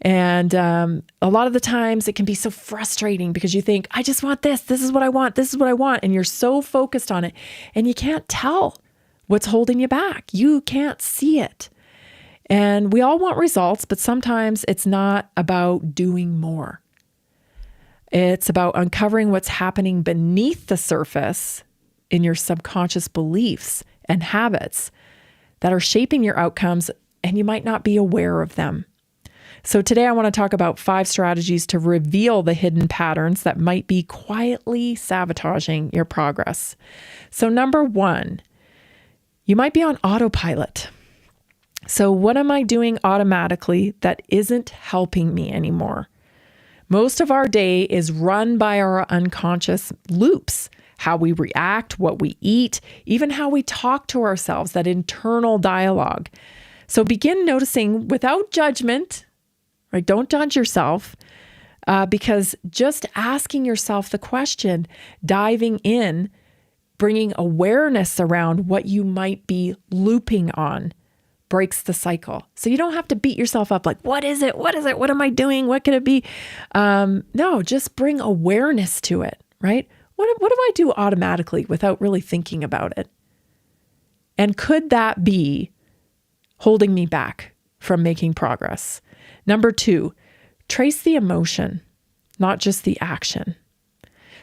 And a lot of the times it can be so frustrating because you think, I just want this. This is what I want. This is what I want. And you're so focused on it and you can't tell what's holding you back. You can't see it. And we all want results, but sometimes it's not about doing more. It's about uncovering what's happening beneath the surface in your subconscious beliefs and habits that are shaping your outcomes, and you might not be aware of them. So today I want to talk about 5 strategies to reveal the hidden patterns that might be quietly sabotaging your progress. So number 1, you might be on autopilot. So what am I doing automatically that isn't helping me anymore? Most of our day is run by our unconscious loops. How we react, what we eat, even how we talk to ourselves, that internal dialogue. So begin noticing without judgment, right? Don't judge yourself, because just asking yourself the question, diving in, bringing awareness around what you might be looping on breaks the cycle. So you don't have to beat yourself up like, what is it? What is it? What am I doing? What could it be? No, just bring awareness to it, right? What do I do automatically without really thinking about it? And could that be holding me back from making progress? Number 2, trace the emotion, not just the action.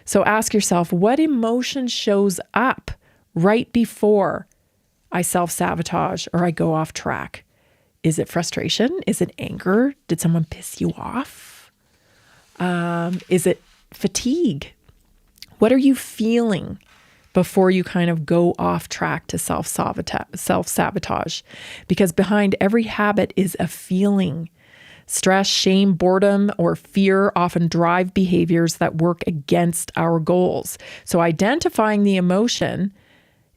So ask yourself, what emotion shows up right before I self-sabotage or I go off track? Is it frustration? Is it anger? Did someone piss you off? Is it fatigue? What are you feeling before you kind of go off track to self-sabotage? Because behind every habit is a feeling. Stress, shame, boredom, or fear often drive behaviors that work against our goals. So identifying the emotion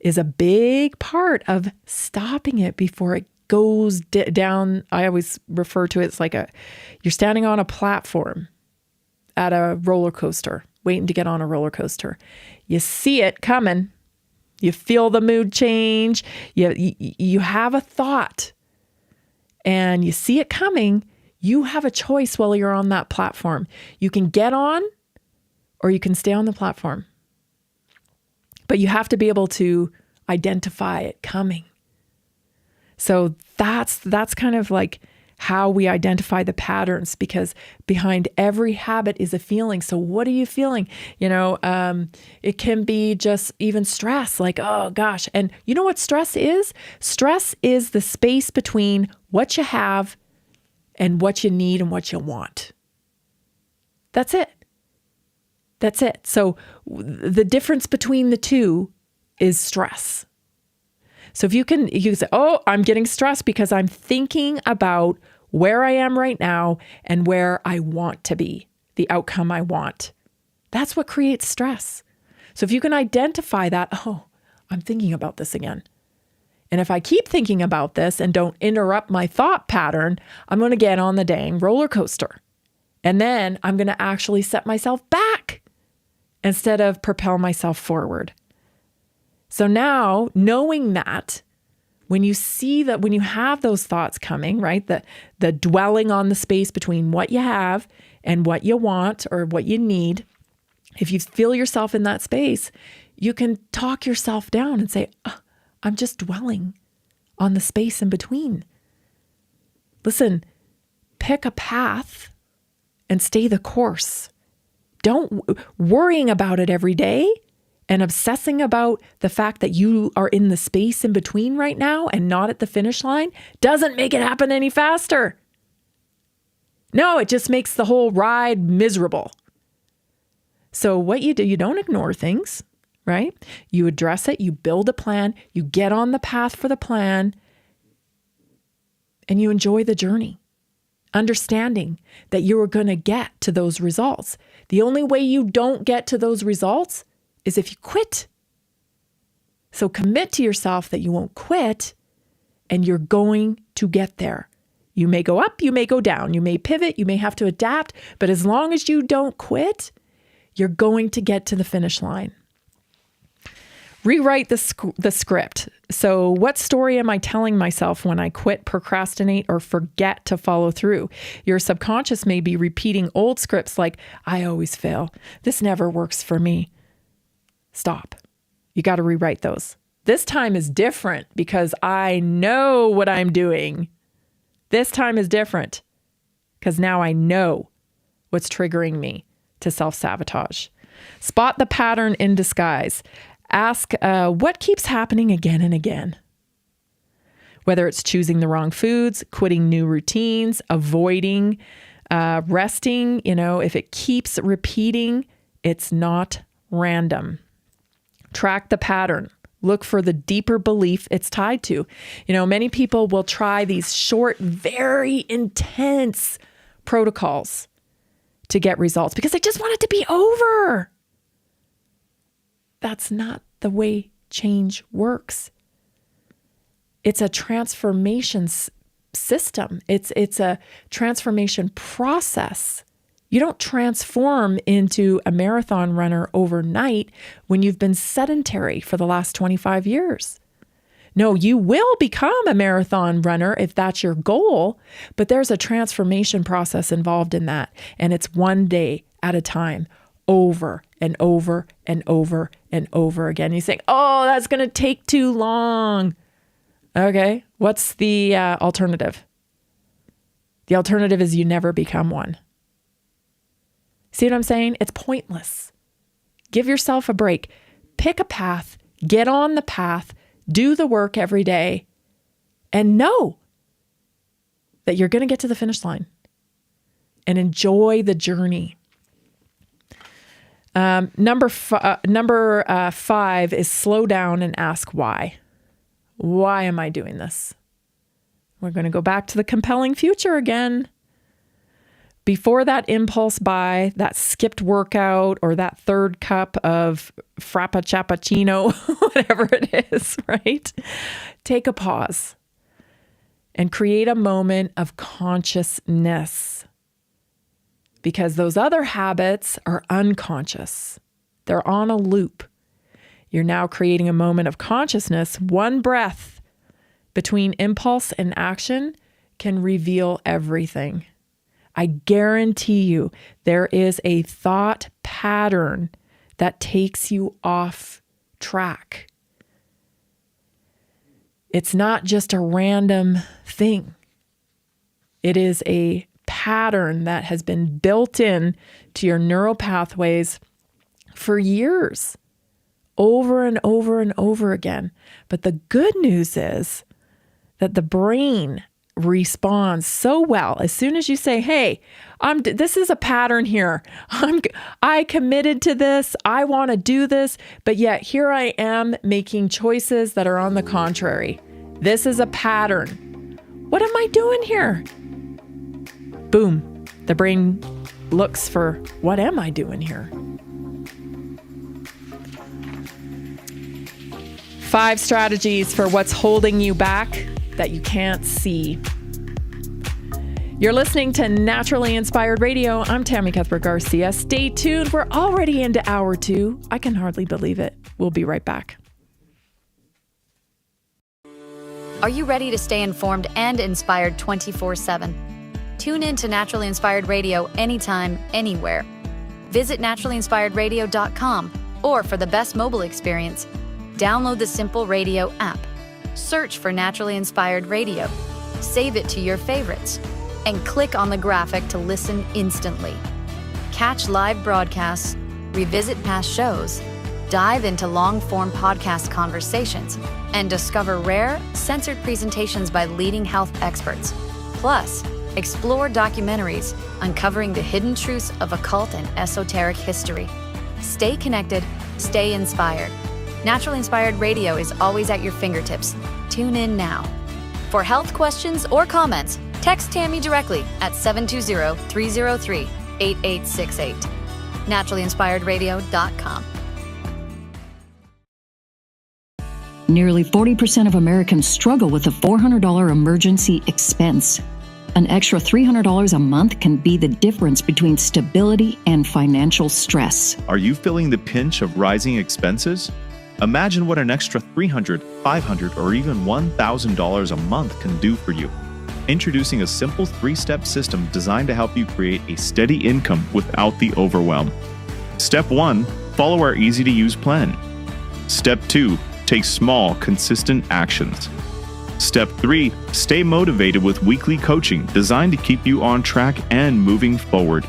is a big part of stopping it before it goes down. I always refer to it as like you're standing on a platform at a roller coaster, waiting to get on a roller coaster. You see it coming. You feel the mood change. You have a thought and you see it coming. You have a choice while you're on that platform. You can get on or you can stay on the platform. But you have to be able to identify it coming. So that's kind of like how we identify the patterns, because behind every habit is a feeling. So what are you feeling? It can be just even stress, like, oh gosh. And you know what stress is? Stress is the space between what you have and what you need and what you want. That's it. That's it. So the difference between the two is stress. So if you can say, oh, I'm getting stressed because I'm thinking about where I am right now and where I want to be, the outcome I want. That's what creates stress. So if you can identify that, oh, I'm thinking about this again. And if I keep thinking about this and don't interrupt my thought pattern, I'm going to get on the dang roller coaster. And then I'm going to actually set myself back instead of propel myself forward. So now, knowing that, when you see that, when you have those thoughts coming, right, the dwelling on the space between what you have and what you want or what you need, if you feel yourself in that space, you can talk yourself down and say, oh, I'm just dwelling on the space in between. Listen, pick a path and stay the course. Don't worrying about it every day and obsessing about the fact that you are in the space in between right now and not at the finish line doesn't make it happen any faster. No, it just makes the whole ride miserable. So what you do, you don't ignore things, right? You address it, you build a plan, you get on the path for the plan, and you enjoy the journey, understanding that you are going to get to those results. The only way you don't get to those results is if you quit. So commit to yourself that you won't quit and you're going to get there. You may go up, you may go down, you may pivot, you may have to adapt, but as long as you don't quit, you're going to get to the finish line. Rewrite the script. So what story am I telling myself when I quit, procrastinate, or forget to follow through? Your subconscious may be repeating old scripts like, I always fail. This never works for me. Stop. You got to rewrite those. This time is different because I know what I'm doing. This time is different because now I know what's triggering me to self-sabotage. Spot the pattern in disguise. Ask, what keeps happening again and again? whether it's choosing the wrong foods, quitting new routines, avoiding resting. If it keeps repeating, it's not random. Track the pattern. Look for the deeper belief it's tied to. Many people will try these short, very intense protocols to get results because they just want it to be over. That's not the way change works. It's a transformation system. It's a transformation process. You don't transform into a marathon runner overnight when you've been sedentary for the last 25 years. No, you will become a marathon runner if that's your goal, but there's a transformation process involved in that. And it's one day at a time, over and over and over and over again. You think, oh, that's going to take too long. Okay, what's the alternative? The alternative is you never become one. See what I'm saying? It's pointless. Give yourself a break. Pick a path, get on the path, do the work every day, and know that you're going to get to the finish line and enjoy the journey. Number 5 is slow down and ask why. Why am I doing this? We're going to go back to the compelling future again. Before that impulse buy, that skipped workout, or that third cup of frappuccino, whatever it is, right? Take a pause and create a moment of consciousness, because those other habits are unconscious. They're on a loop. You're now creating a moment of consciousness. One breath between impulse and action can reveal everything. I guarantee you there is a thought pattern that takes you off track. It's not just a random thing. It is a pattern that has been built in to your neural pathways for years, over and over and over again. But the good news is that the brain responds so well as soon as you say, hey, this is a pattern here. I committed to this. I want to do this, but yet here I am making choices that are on the contrary. This is a pattern. What am I doing here? Boom. The brain looks for, what am I doing here? 5 strategies for what's holding you back that you can't see. You're listening to Naturally Inspired Radio. I'm Tammy Cuthbert Garcia. Stay tuned. We're already into hour 2. I can hardly believe it. We'll be right back. Are you ready to stay informed and inspired 24/7? Tune in to Naturally Inspired Radio anytime, anywhere. Visit naturallyinspiredradio.com, or for the best mobile experience, download the Simple Radio app. Search for Naturally Inspired Radio, save it to your favorites, and click on the graphic to listen instantly. Catch live broadcasts, revisit past shows, dive into long-form podcast conversations, and discover rare, censored presentations by leading health experts. Plus, explore documentaries uncovering the hidden truths of occult and esoteric history. Stay connected, stay inspired. Naturally Inspired Radio is always at your fingertips. Tune in now. For health questions or comments, text Tammy directly at 720-303-8868. naturallyinspiredradio.com. Nearly 40% of Americans struggle with a $400 emergency expense. An extra $300 a month can be the difference between stability and financial stress. Are you feeling the pinch of rising expenses? Imagine what an extra $300, $500, or even $1,000 a month can do for you. Introducing a simple 3-step system designed to help you create a steady income without the overwhelm. Step 1, follow our easy-to-use plan. Step 2, take small, consistent actions. Step 3, stay motivated with weekly coaching designed to keep you on track and moving forward.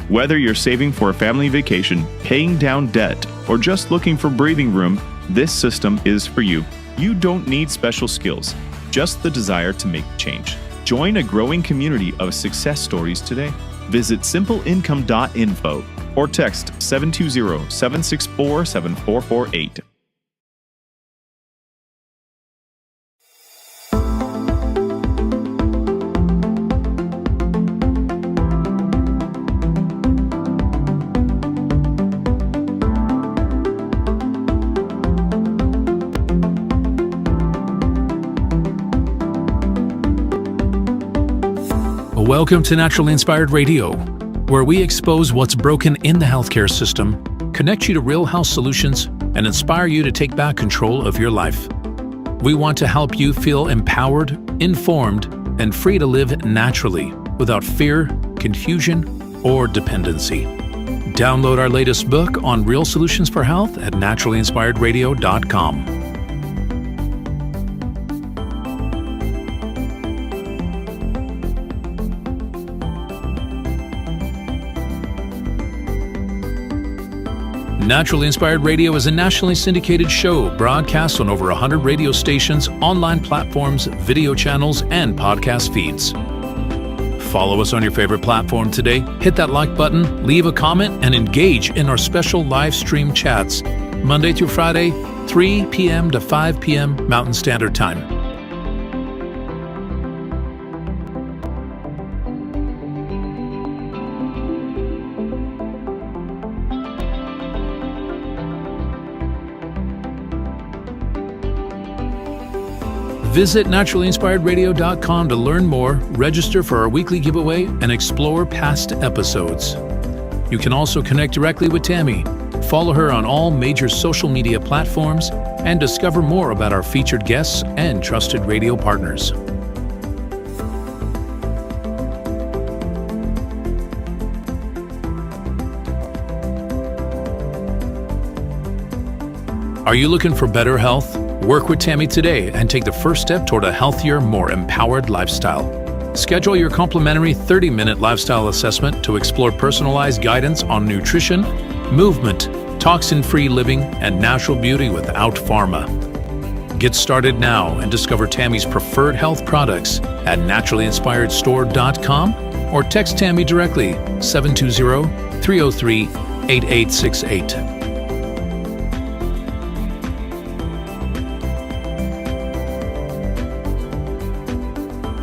Whether you're saving for a family vacation, paying down debt, or just looking for breathing room, this system is for you. You don't need special skills. just the desire to make change. Join a growing community of success stories today. Visit simpleincome.info or text 720-764-7448. Welcome to Naturally Inspired Radio, where we expose what's broken in the healthcare system, connect you to real health solutions, and inspire you to take back control of your life. We want to help you feel empowered, informed, and free to live naturally without fear, confusion, or dependency. Download our latest book on real solutions for health at naturallyinspiredradio.com. Naturally Inspired Radio is a nationally syndicated show broadcast on over 100 radio stations, online platforms, video channels, and podcast feeds. Follow us on your favorite platform today, hit that like button, leave a comment, and engage in our special live stream chats, Monday through Friday, 3 p.m. to 5 p.m. Mountain Standard Time. Visit naturallyinspiredradio.com to learn more, register for our weekly giveaway, and explore past episodes. You can also connect directly with Tammy, follow her on all major social media platforms, and discover more about our featured guests and trusted radio partners. Are you looking for better health? Work with Tammy today and take the first step toward a healthier, more empowered lifestyle. Schedule your complimentary 30-minute lifestyle assessment to explore personalized guidance on nutrition, movement, toxin-free living, and natural beauty without pharma. Get started now and discover Tammy's preferred health products at naturallyinspiredstore.com or text Tammy directly 720-303-8868.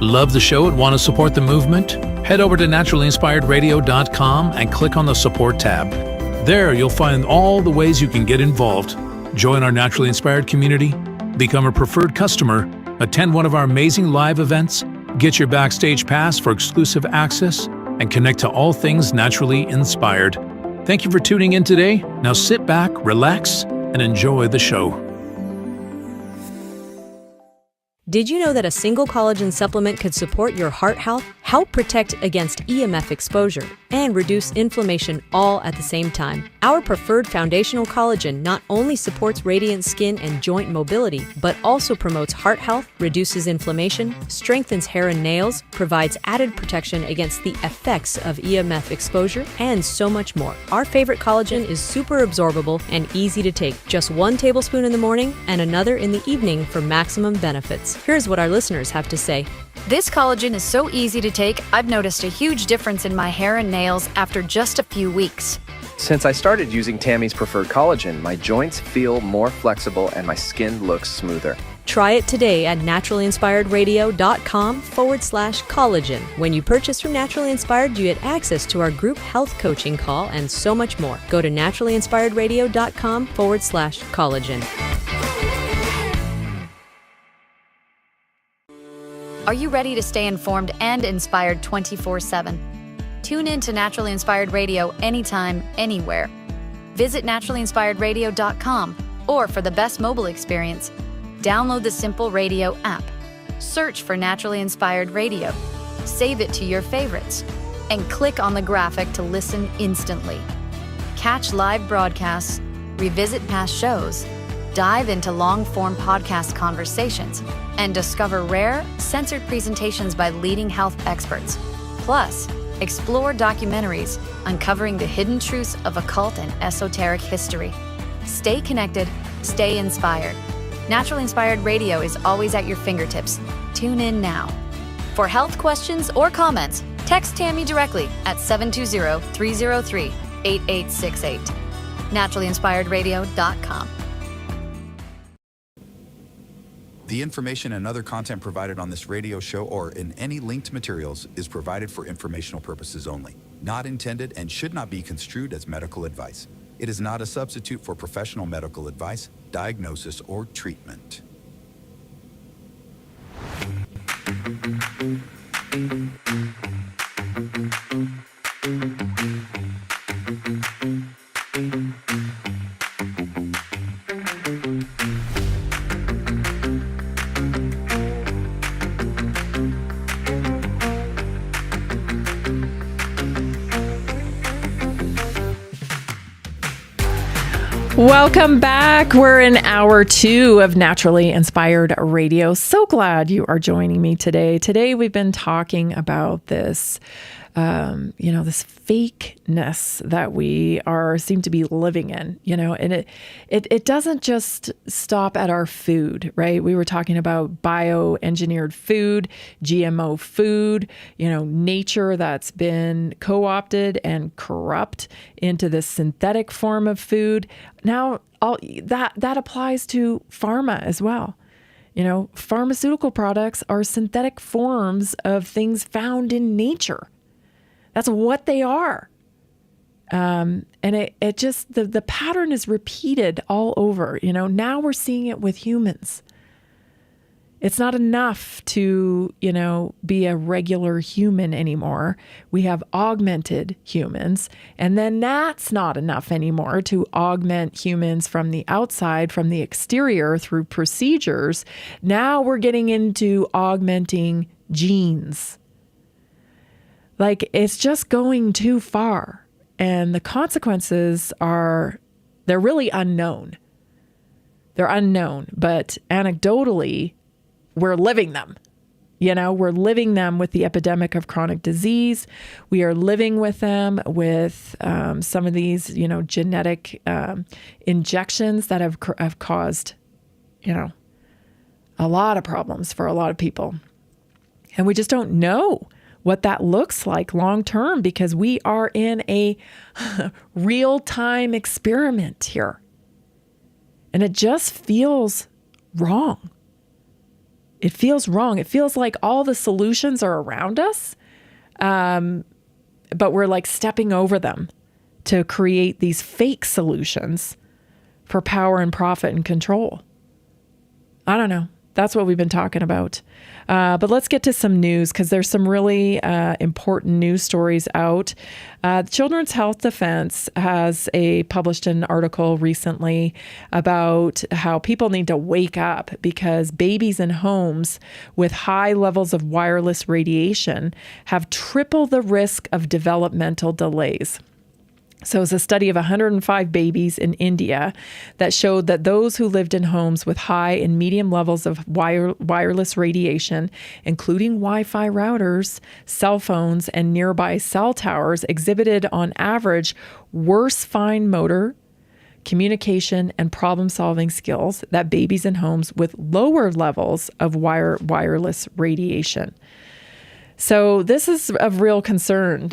Love the show and want to support the movement? Head over to naturallyinspiredradio.com and click on the support tab. There you'll find all the ways you can get involved. Join our Naturally Inspired community, become a preferred customer, attend one of our amazing live events, get your backstage pass for exclusive access, and connect to all things naturally inspired. Thank you for tuning in today. Now sit back, relax, and enjoy the show. Did you know that a single collagen supplement could support your heart health, help protect against EMF exposure, and reduce inflammation all at the same time? Our preferred foundational collagen not only supports radiant skin and joint mobility, but also promotes heart health, reduces inflammation, strengthens hair and nails, provides added protection against the effects of EMF exposure, and so much more. Our favorite collagen is super absorbable and easy to take. Just 1 tablespoon in the morning and another in the evening for maximum benefits. Here's what our listeners have to say. This collagen is so easy to take, I've noticed a huge difference in my hair and nails after just a few weeks. Since I started using Tammy's preferred collagen, my joints feel more flexible and my skin looks smoother. Try it today at naturallyinspiredradio.com/collagen. When you purchase from Naturally Inspired, you get access to our group health coaching call and so much more. Go to naturallyinspiredradio.com/collagen. Are you ready to stay informed and inspired 24/7? Tune in to Naturally Inspired Radio anytime, anywhere. Visit naturallyinspiredradio.com or for the best mobile experience, download the Simple Radio app. Search for Naturally Inspired Radio, save it to your favorites, and click on the graphic to listen instantly. Catch live broadcasts, revisit past shows, dive into long-form podcast conversations, and discover rare, censored presentations by leading health experts. Plus, explore documentaries uncovering the hidden truths of occult and esoteric history. Stay connected, stay inspired. Naturally Inspired Radio is always at your fingertips. Tune in now. For health questions or comments, text Tammy directly at 720-303-8868. NaturallyInspiredRadio.com. The information and other content provided on this radio show or in any linked materials is provided for informational purposes only, not intended and should not be construed as medical advice. It is not a substitute for professional medical advice, diagnosis, or treatment. Welcome back. We're in hour 2 of Naturally Inspired Radio. So glad you are joining me today. Today we've been talking about this, this fakeness that we seem to be living in, and it doesn't just stop at our food, right? We were talking about bioengineered food, GMO food, nature that's been co-opted and corrupt into this synthetic form of food. Now, that applies to pharma as well. Pharmaceutical products are synthetic forms of things found in nature. That's what they are. And it just, the pattern is repeated all over. Now we're seeing it with humans. It's not enough to, be a regular human anymore. We have augmented humans. And then that's not enough anymore to augment humans from the outside, from the exterior through procedures. Now we're getting into augmenting genes. Like, it's just going too far. And the consequences they're really unknown. They're unknown, but anecdotally, we're living them. We're living them with the epidemic of chronic disease. We are living with them with some of these, genetic injections that have caused, a lot of problems for a lot of people. And we just don't know what that looks like long term because we are in a real-time experiment here. And it just feels wrong. It feels wrong. It feels like all the solutions are around us, but we're like stepping over them to create these fake solutions for power and profit and control. I don't know. That's what we've been talking about. But let's get to some news because there's some really important news stories out. Children's Health Defense has published an article recently about how people need to wake up because babies in homes with high levels of wireless radiation have triple the risk of developmental delays. So it's a study of 105 babies in India that showed that those who lived in homes with high and medium levels of wireless radiation, including Wi-Fi routers, cell phones, and nearby cell towers, exhibited on average worse fine motor, communication, and problem-solving skills than babies in homes with lower levels of wireless radiation. So this is of real concern.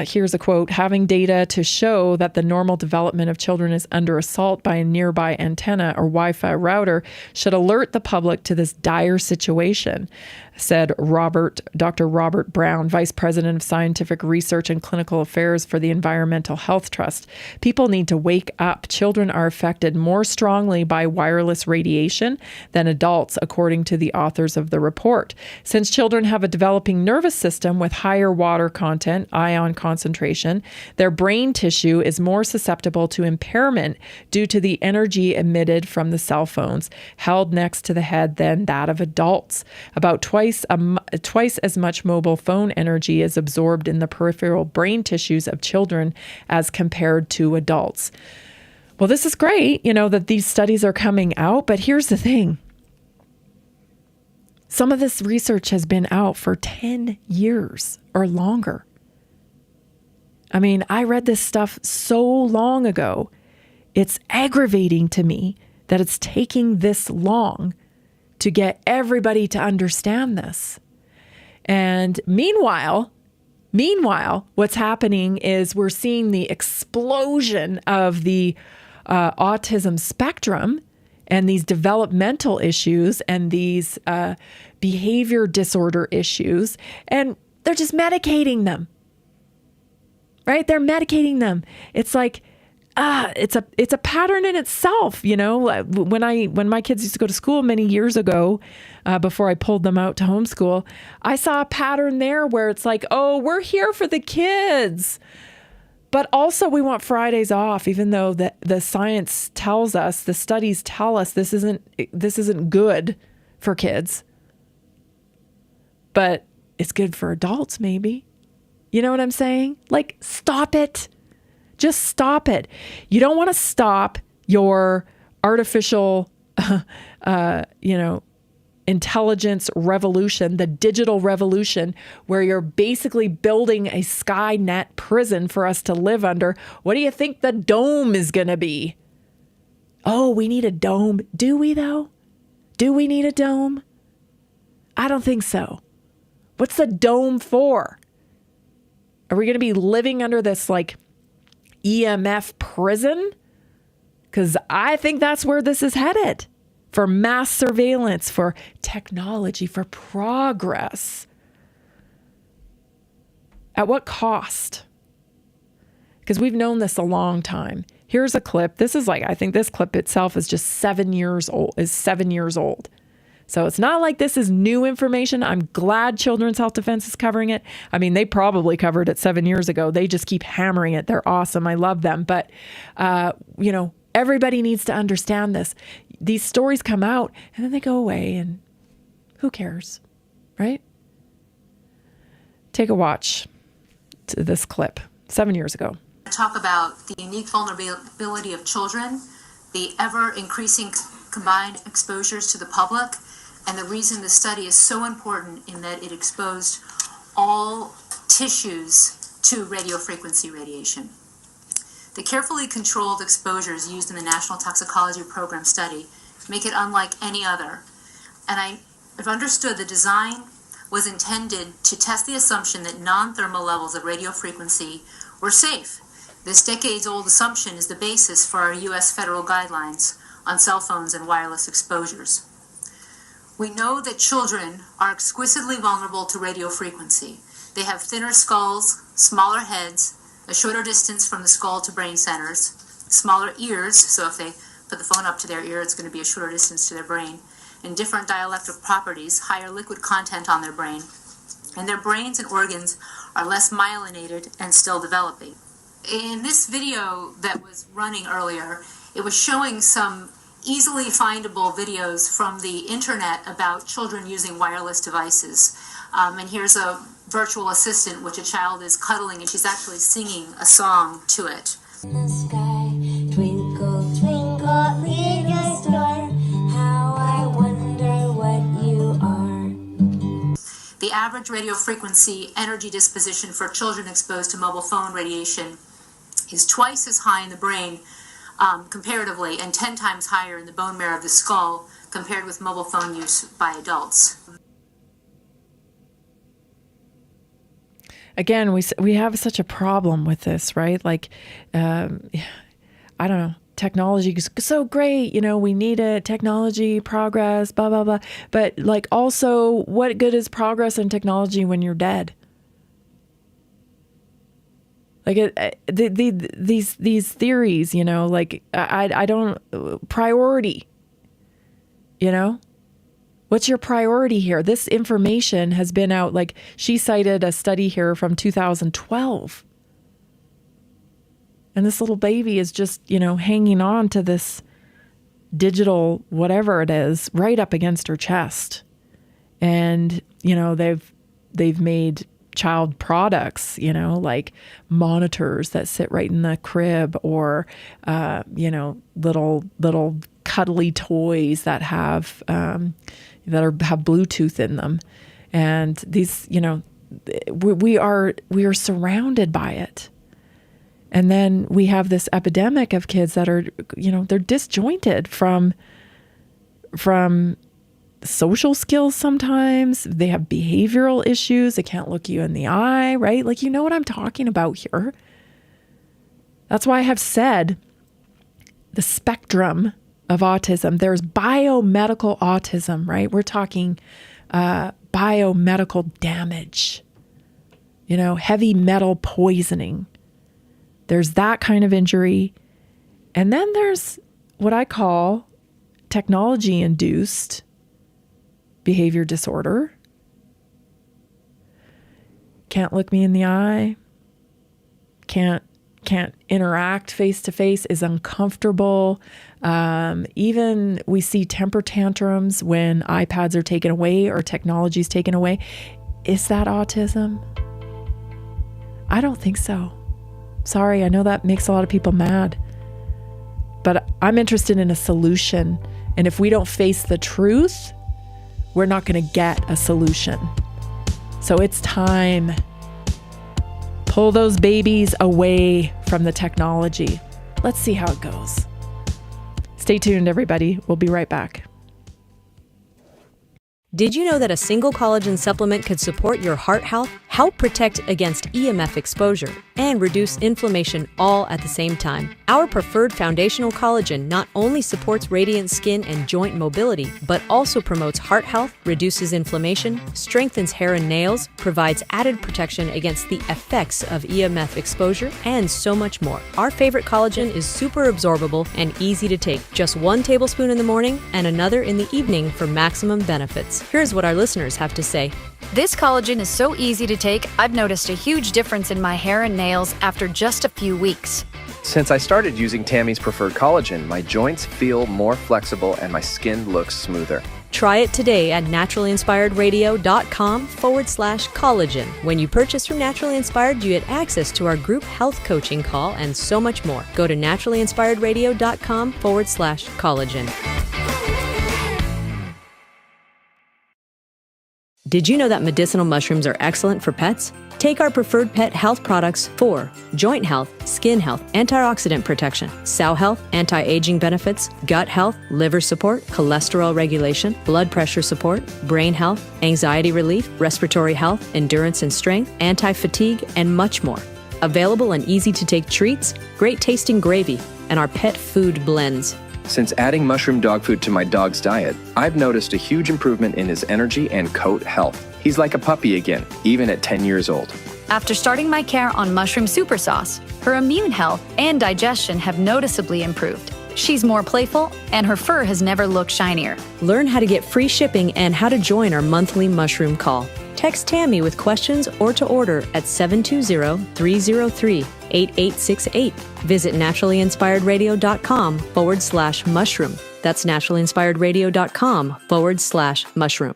Here's a quote: having data to show that the normal development of children is under assault by a nearby antenna or Wi-Fi router should alert the public to this dire situation, said Dr. Robert Brown, Vice President of Scientific Research and Clinical Affairs for the Environmental Health Trust. People need to wake up. Children are affected more strongly by wireless radiation than adults, according to the authors of the report. Since children have a developing nervous system with higher water content, ion concentration, their brain tissue is more susceptible to impairment due to the energy emitted from the cell phones held next to the head than that of adults. About twice as much mobile phone energy is absorbed in the peripheral brain tissues of children as compared to adults. Well, this is great, that these studies are coming out, but here's the thing. Some of this research has been out for 10 years or longer. I mean, I read this stuff so long ago. It's aggravating to me that it's taking this long to get everybody to understand this. And meanwhile, what's happening is we're seeing the explosion of the autism spectrum and these developmental issues and these behavior disorder issues, and they're just medicating them, right? They're medicating them. It's like, it's a pattern in itself, you know. When my kids used to go to school many years ago, before I pulled them out to homeschool, I saw a pattern there where it's like, oh, we're here for the kids, but also we want Fridays off, even though the science tells us, the studies tell us this isn't good for kids, but it's good for adults, maybe. You know what I'm saying? Like, stop it. Just stop it. You don't want to stop your artificial, intelligence revolution, the digital revolution, where you're basically building a Skynet prison for us to live under. What do you think the dome is going to be? Oh, we need a dome. Do we, though? Do we need a dome? I don't think so. What's the dome for? Are we going to be living under this, like, EMF prison? Because I think that's where this is headed. For mass surveillance, for technology, for progress. At what cost? Because we've known this a long time. Here's a clip. This is like, I think this clip itself is just 7 years old. So it's not like this is new information. I'm glad Children's Health Defense is covering it. I mean, they probably covered it 7 years ago. They just keep hammering it. They're awesome. I love them. But, everybody needs to understand this. These stories come out and then they go away, and who cares, right? Take a watch to this clip 7 years ago. Talk about the unique vulnerability of children, the ever-increasing combined exposures to the public, and the reason the study is so important in that it exposed all tissues to radiofrequency radiation. The carefully controlled exposures used in the National Toxicology Program study make it unlike any other. And I've understood the design was intended to test the assumption that non-thermal levels of radiofrequency were safe. This decades-old assumption is the basis for our U.S. federal guidelines on cell phones and wireless exposures. We know that children are exquisitely vulnerable to radiofrequency. They have thinner skulls, smaller heads, a shorter distance from the skull to brain centers, smaller ears, so if they put the phone up to their ear, it's going to be a shorter distance to their brain, and different dielectric properties, higher liquid content on their brain. And their brains and organs are less myelinated and still developing. In this video that was running earlier, it was showing some easily findable videos from the internet about children using wireless devices. And here's a virtual assistant, which a child is cuddling, and she's actually singing a song to it. In the sky, twinkle, twinkle, little star, how I wonder what you are. The average radio frequency energy disposition for children exposed to mobile phone radiation is twice as high in the brain comparatively, and 10 times higher in the bone marrow of the skull compared with mobile phone use by adults. Again, we have such a problem with this, right? Like, I don't know, technology is so great, we need it, technology, progress, blah, blah, blah. But like, also, what good is progress in technology when you're dead? Like these theories, like I don't, priority, what's your priority here? This information has been out, like she cited a study here from 2012. And this little baby is just, hanging on to this digital, whatever it is, right up against her chest. And, they've made child products, like monitors that sit right in the crib, or, little cuddly toys that have, have Bluetooth in them. And these, we are surrounded by it. And then we have this epidemic of kids that are, they're disjointed from social skills sometimes. They have behavioral issues. They can't look you in the eye, right? Like, you know what I'm talking about here. That's why I have said the spectrum of autism. There's biomedical autism, right? We're talking biomedical damage, heavy metal poisoning. There's that kind of injury. And then there's what I call technology-induced behavior disorder. Can't look me in the eye. Can't interact face to face, is uncomfortable. Even we see temper tantrums when iPads are taken away or technology is taken away. Is that autism? I don't think so. Sorry, I know that makes a lot of people mad. But I'm interested in a solution. And if we don't face the truth, we're not going to get a solution. So it's time. Pull those babies away from the technology. Let's see how it goes. Stay tuned, everybody. We'll be right back. Did you know that a single collagen supplement could support your heart health, help protect against EMF exposure, and reduce inflammation all at the same time? Our preferred foundational collagen not only supports radiant skin and joint mobility, but also promotes heart health, reduces inflammation, strengthens hair and nails, provides added protection against the effects of EMF exposure, and so much more. Our favorite collagen is super absorbable and easy to take. Just 1 tablespoon in the morning and another in the evening for maximum benefits. Here's what our listeners have to say. This collagen is so easy to take, I've noticed a huge difference in my hair and nails after just a few weeks. Since I started using Tammy's preferred collagen, my joints feel more flexible and my skin looks smoother. Try it today at naturallyinspiredradio.com/collagen. When you purchase from Naturally Inspired, you get access to our group health coaching call and so much more. Go to naturallyinspiredradio.com/collagen. Did you know that medicinal mushrooms are excellent for pets? Take our preferred pet health products for joint health, skin health, antioxidant protection, sow health, anti-aging benefits, gut health, liver support, cholesterol regulation, blood pressure support, brain health, anxiety relief, respiratory health, endurance and strength, anti-fatigue, and much more. Available in easy-to-take treats, great tasting gravy, and our pet food blends. Since adding mushroom dog food to my dog's diet, I've noticed a huge improvement in his energy and coat health. He's like a puppy again, even at 10 years old. After starting my care on mushroom super sauce, her immune health and digestion have noticeably improved. She's more playful, and her fur has never looked shinier. Learn how to get free shipping and how to join our monthly mushroom call. Text Tammy with questions or to order at 720-303-8868. Visit naturallyinspiredradio.com/mushroom. That's naturallyinspiredradio.com/mushroom.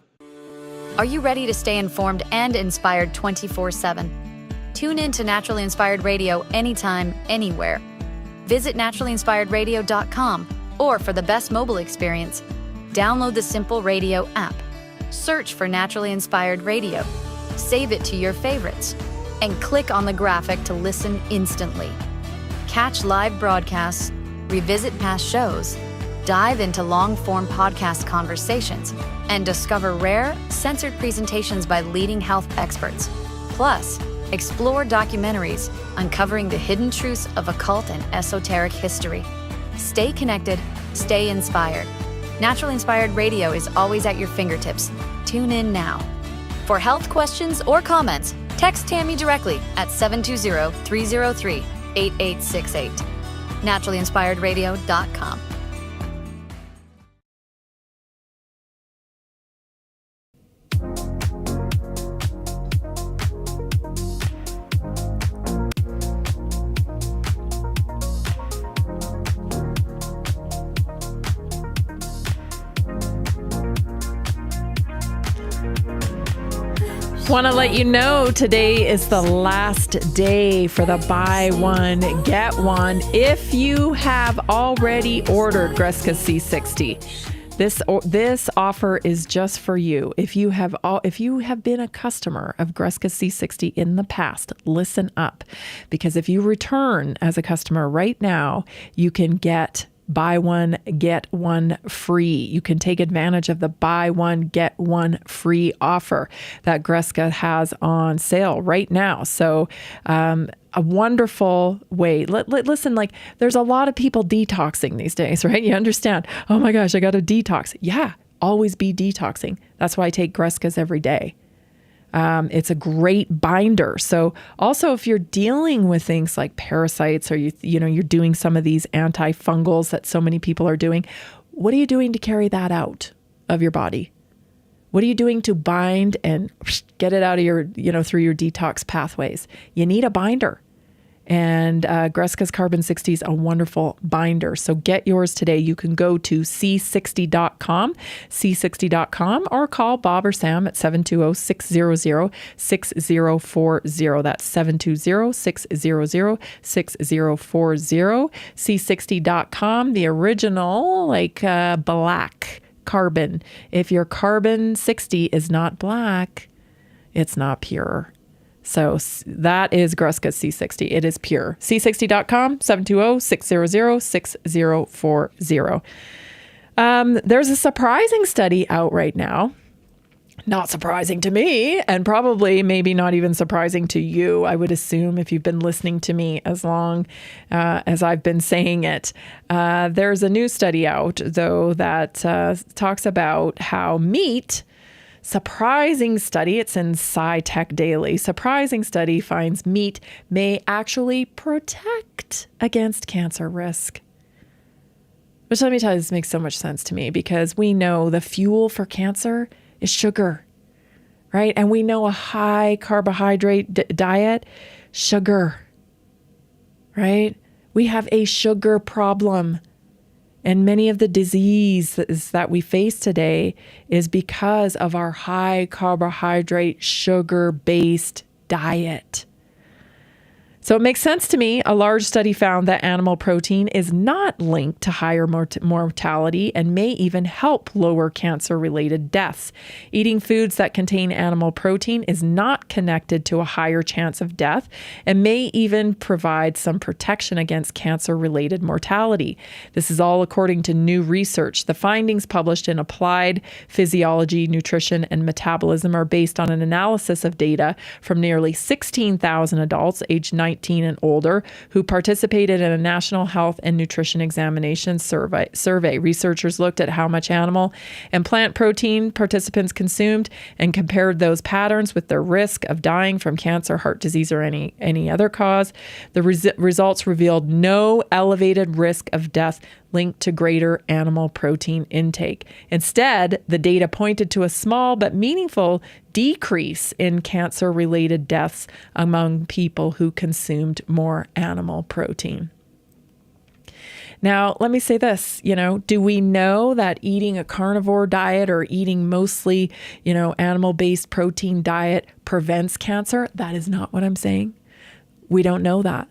Are you ready to stay informed and inspired 24/7? Tune in to Naturally Inspired Radio anytime, anywhere. Visit naturallyinspiredradio.com, or for the best mobile experience, download the Simple Radio app. Search for Naturally Inspired Radio, save it to your favorites, and click on the graphic to listen instantly. Catch live broadcasts, revisit past shows, dive into long-form podcast conversations, and discover rare, censored presentations by leading health experts. Plus, explore documentaries uncovering the hidden truths of occult and esoteric history. Stay connected, stay inspired. Naturally Inspired Radio is always at your fingertips. Tune in now. For health questions or comments, text Tammy directly at 720-303-8868. naturallyinspiredradio.com. Want to let you know today is the last day for the buy one, get one. If you have already ordered Greska C60, this offer is just for you. If you have been a customer of Greska C60 in the past, listen up, because if you return as a customer right now, you can get buy one, get one free. You can take advantage of the buy one, get one free offer that Greska has on sale right now. So, a wonderful way. Listen, like there's a lot of people detoxing these days, right? You understand? Oh my gosh, I got to detox. Yeah, always be detoxing. That's why I take Greskas every day. It's a great binder. So also if you're dealing with things like parasites or you're doing some of these antifungals that so many people are doing, what are you doing to carry that out of your body? What are you doing to bind and get it out of your, through your detox pathways? You need a binder. And Greska's Carbon 60 is a wonderful binder. So get yours today. You can go to c60.com, c60.com, or call Bob or Sam at 720-600-6040. That's 720-600-6040. c60.com, the original, black carbon. If your carbon 60 is not black, it's not pure. So that is Greska C60. It is pure. C60.com, 720-600-6040. There's a surprising study out right now. Not surprising to me, and probably maybe not even surprising to you, I would assume, if you've been listening to me as long as I've been saying it. There's a new study out, though, that talks about how meat... Surprising study, it's in SciTech Daily. Surprising study finds meat may actually protect against cancer risk. Which, let me tell you, this makes so much sense to me because we know the fuel for cancer is sugar, right? And we know a high carbohydrate diet, sugar, right? We have a sugar problem. And many of the diseases that we face today is because of our high carbohydrate, sugar-based diet. So it makes sense to me. A large study found that animal protein is not linked to higher mortality and may even help lower cancer-related deaths. Eating foods that contain animal protein is not connected to a higher chance of death and may even provide some protection against cancer-related mortality. This is all according to new research. The findings published in Applied Physiology, Nutrition, and Metabolism are based on an analysis of data from nearly 16,000 adults aged 19 and older who participated in a national health and nutrition examination survey. Researchers looked at how much animal and plant protein participants consumed and compared those patterns with their risk of dying from cancer, heart disease, or any other cause. The results revealed no elevated risk of death linked to greater animal protein intake. Instead, the data pointed to a small but meaningful decrease in cancer-related deaths among people who consumed more animal protein. Now, let me say this, do we know that eating a carnivore diet or eating mostly, animal-based protein diet prevents cancer? That is not what I'm saying. We don't know that.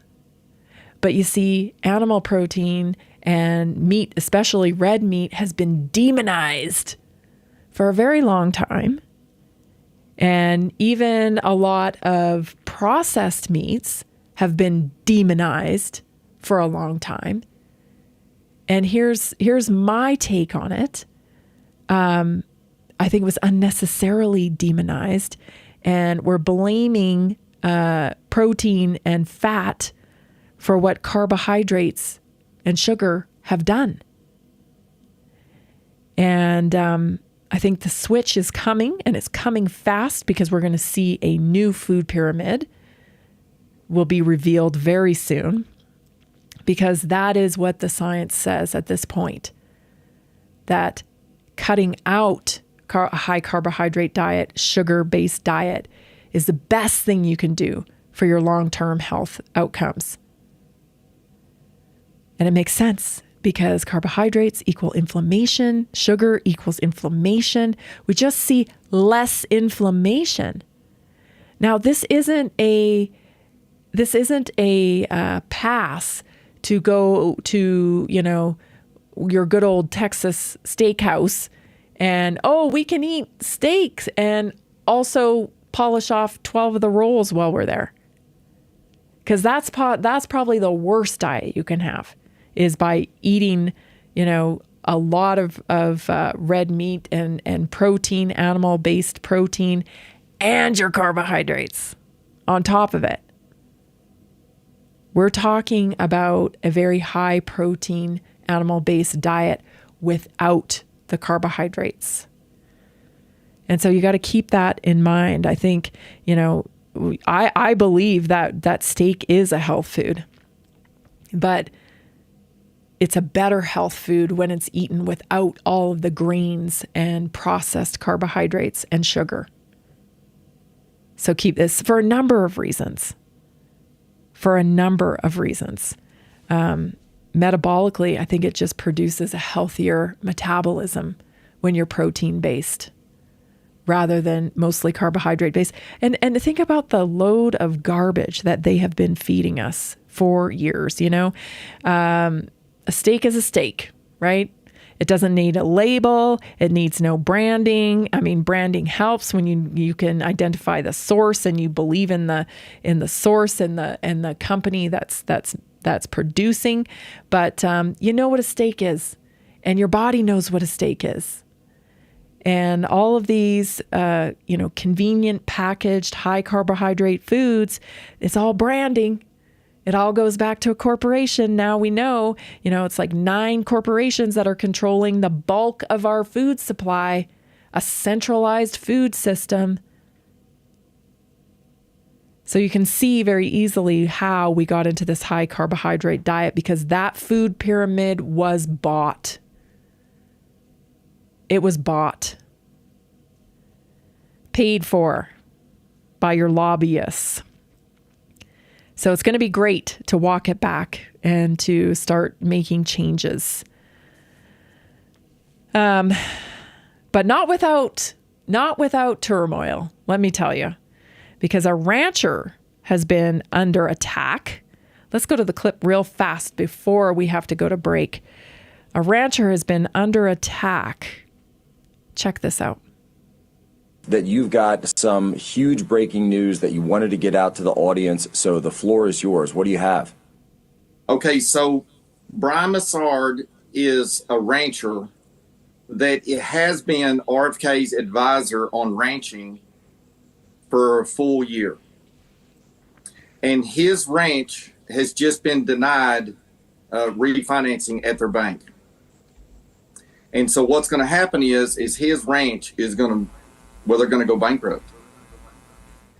But you see, animal protein and meat, especially red meat, has been demonized for a very long time. And even a lot of processed meats have been demonized for a long time. And here's my take on it. I think it was unnecessarily demonized, and we're blaming protein and fat for what carbohydrates and sugar have done. And I think the switch is coming, and it's coming fast because we're going to see a new food pyramid will be revealed very soon, because that is what the science says at this point, that cutting out a high carbohydrate diet, sugar-based diet, is the best thing you can do for your long-term health outcomes. And it makes sense because carbohydrates equal inflammation, sugar equals inflammation. We just see less inflammation. Now, this isn't a pass to go to, your good old Texas steakhouse and, we can eat steaks and also polish off 12 of the rolls while we're there. Because that's probably the worst diet you can have, is by eating, a lot of red meat and protein, animal-based protein, and your carbohydrates on top of it. We're talking about a very high protein, animal-based diet without the carbohydrates. And so you got to keep that in mind. I think, I believe that steak is a health food, but it's a better health food when it's eaten without all of the grains and processed carbohydrates and sugar. So keep this for a number of reasons. Metabolically, I think it just produces a healthier metabolism when you're protein-based rather than mostly carbohydrate-based. And think about the load of garbage that they have been feeding us for years, A steak is a steak, right? It doesn't need a label. It needs no branding. I mean, branding helps when you can identify the source and you believe in the source and the company that's producing. But you know what a steak is, and your body knows what a steak is. And all of these, convenient packaged high carbohydrate foods, it's all branding. It all goes back to a corporation. Now we know, it's like 9 corporations that are controlling the bulk of our food supply, a centralized food system. So you can see very easily how we got into this high carbohydrate diet because that food pyramid was bought. It was bought, paid for by your lobbyists. So it's going to be great to walk it back and to start making changes. But not without turmoil, let me tell you, because a rancher has been under attack. Let's go to the clip real fast before we have to go to break. A rancher has been under attack. Check this out. That you've got some huge breaking news that you wanted to get out to the audience, so the floor is yours. What do you have? Okay, so Brian Massard is a rancher that it has been RFK's advisor on ranching for a full year. And his ranch has just been denied refinancing at their bank. And so what's going to happen is his ranch is they're going to go bankrupt.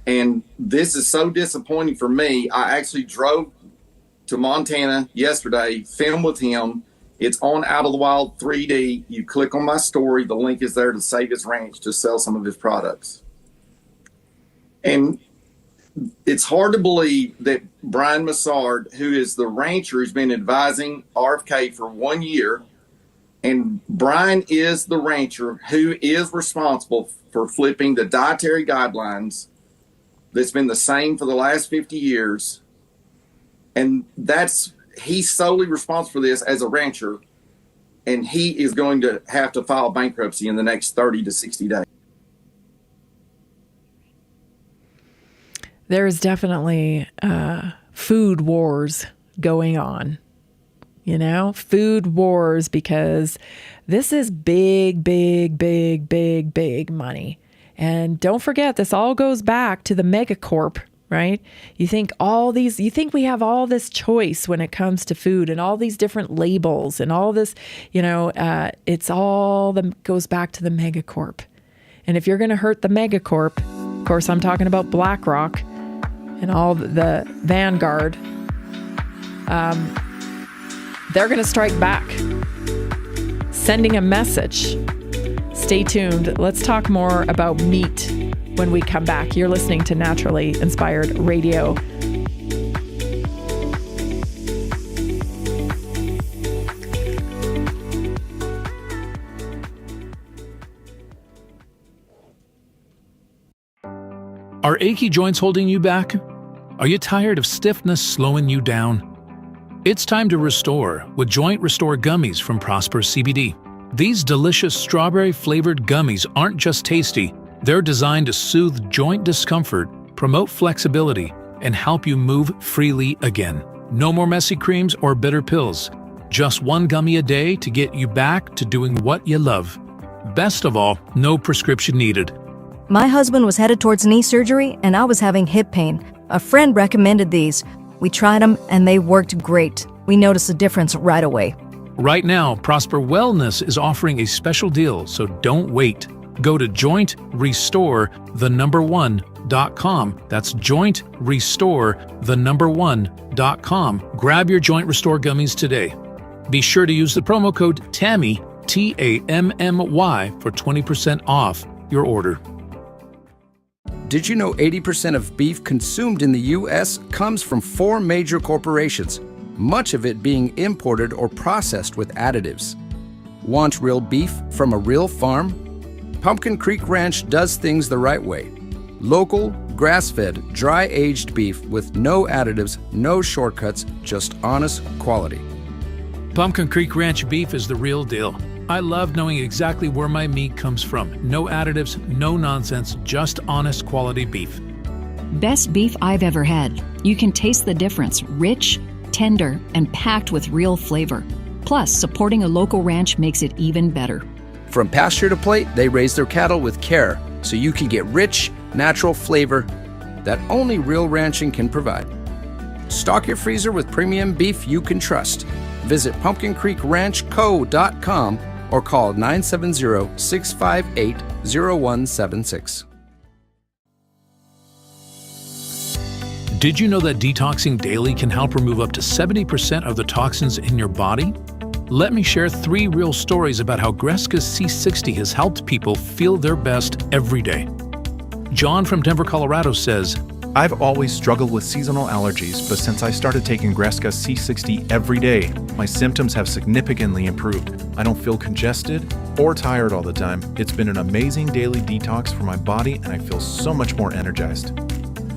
And this is so disappointing for me. I actually drove to Montana yesterday, filmed with him. It's on Out of the Wild 3D. You click on my story. The link is there to save his ranch to sell some of his products. And it's hard to believe that Brian Massard, who is the rancher who's been advising RFK for 1 year, and Brian is the rancher who is responsible for flipping the dietary guidelines that's been the same for the last 50 years. And he's solely responsible for this as a rancher, and he is going to have to file bankruptcy in the next 30 to 60 days. There's definitely food wars going on. Food wars, because this is big, big, big, big, big money. And don't forget, this all goes back to the megacorp, right? You think we have all this choice when it comes to food and all these different labels and all this, it's all goes back to the megacorp. And if you're going to hurt the megacorp, of course, I'm talking about BlackRock and all the Vanguard, they're going to strike back, sending a message. Stay tuned. Let's talk more about meat when we come back. You're listening to Naturally Inspired Radio. Are achy joints holding you back? Are you tired of stiffness slowing you down? It's time to restore with Joint Restore Gummies from Prosper CBD. These delicious strawberry-flavored gummies aren't just tasty, they're designed to soothe joint discomfort, promote flexibility, and help you move freely again. No more messy creams or bitter pills. Just one gummy a day to get you back to doing what you love. Best of all, no prescription needed. My husband was headed towards knee surgery, and I was having hip pain. A friend recommended these. We tried them, and they worked great. We noticed a difference right away. Right now, Prosper Wellness is offering a special deal, so don't wait. Go to jointrestore1.com. That's jointrestore1.com. Grab your Joint Restore gummies today. Be sure to use the promo code TAMMY, TAMMY, for 20% off your order. Did you know 80% of beef consumed in the U.S. comes from 4 major corporations, much of it being imported or processed with additives? Want real beef from a real farm? Pumpkin Creek Ranch does things the right way. Local, grass-fed, dry-aged beef with no additives, no shortcuts, just honest quality. Pumpkin Creek Ranch beef is the real deal. I love knowing exactly where my meat comes from. No additives, no nonsense, just honest quality beef. Best beef I've ever had. You can taste the difference. Rich, tender, and packed with real flavor. Plus, supporting a local ranch makes it even better. From pasture to plate, they raise their cattle with care, so you can get rich, natural flavor that only real ranching can provide. Stock your freezer with premium beef you can trust. Visit pumpkincreekranchco.com or call 970-658-0176. Did you know that detoxing daily can help remove up to 70% of the toxins in your body? Let me share 3 real stories about how Greska's C60 has helped people feel their best every day. John from Denver, Colorado says, I've always struggled with seasonal allergies, but since I started taking Greska C60 every day, my symptoms have significantly improved. I don't feel congested or tired all the time. It's been an amazing daily detox for my body, and I feel so much more energized.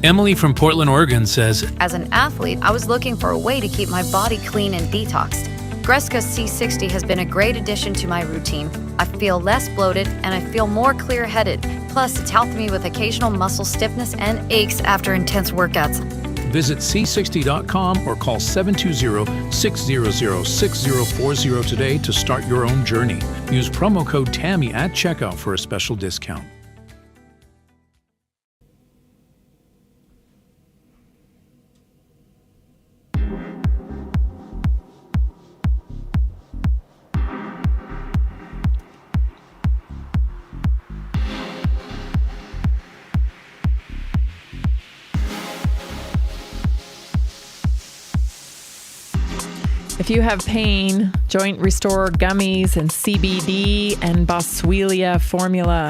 Emily from Portland, Oregon says, As an athlete, I was looking for a way to keep my body clean and detoxed. Greska C60 has been a great addition to my routine. I feel less bloated and I feel more clear-headed. Plus, it's helped me with occasional muscle stiffness and aches after intense workouts. Visit c60.com or call 720-600-6040 today to start your own journey. Use promo code TAMMY at checkout for a special discount. If you have pain, Joint Restore gummies and CBD and Boswellia formula.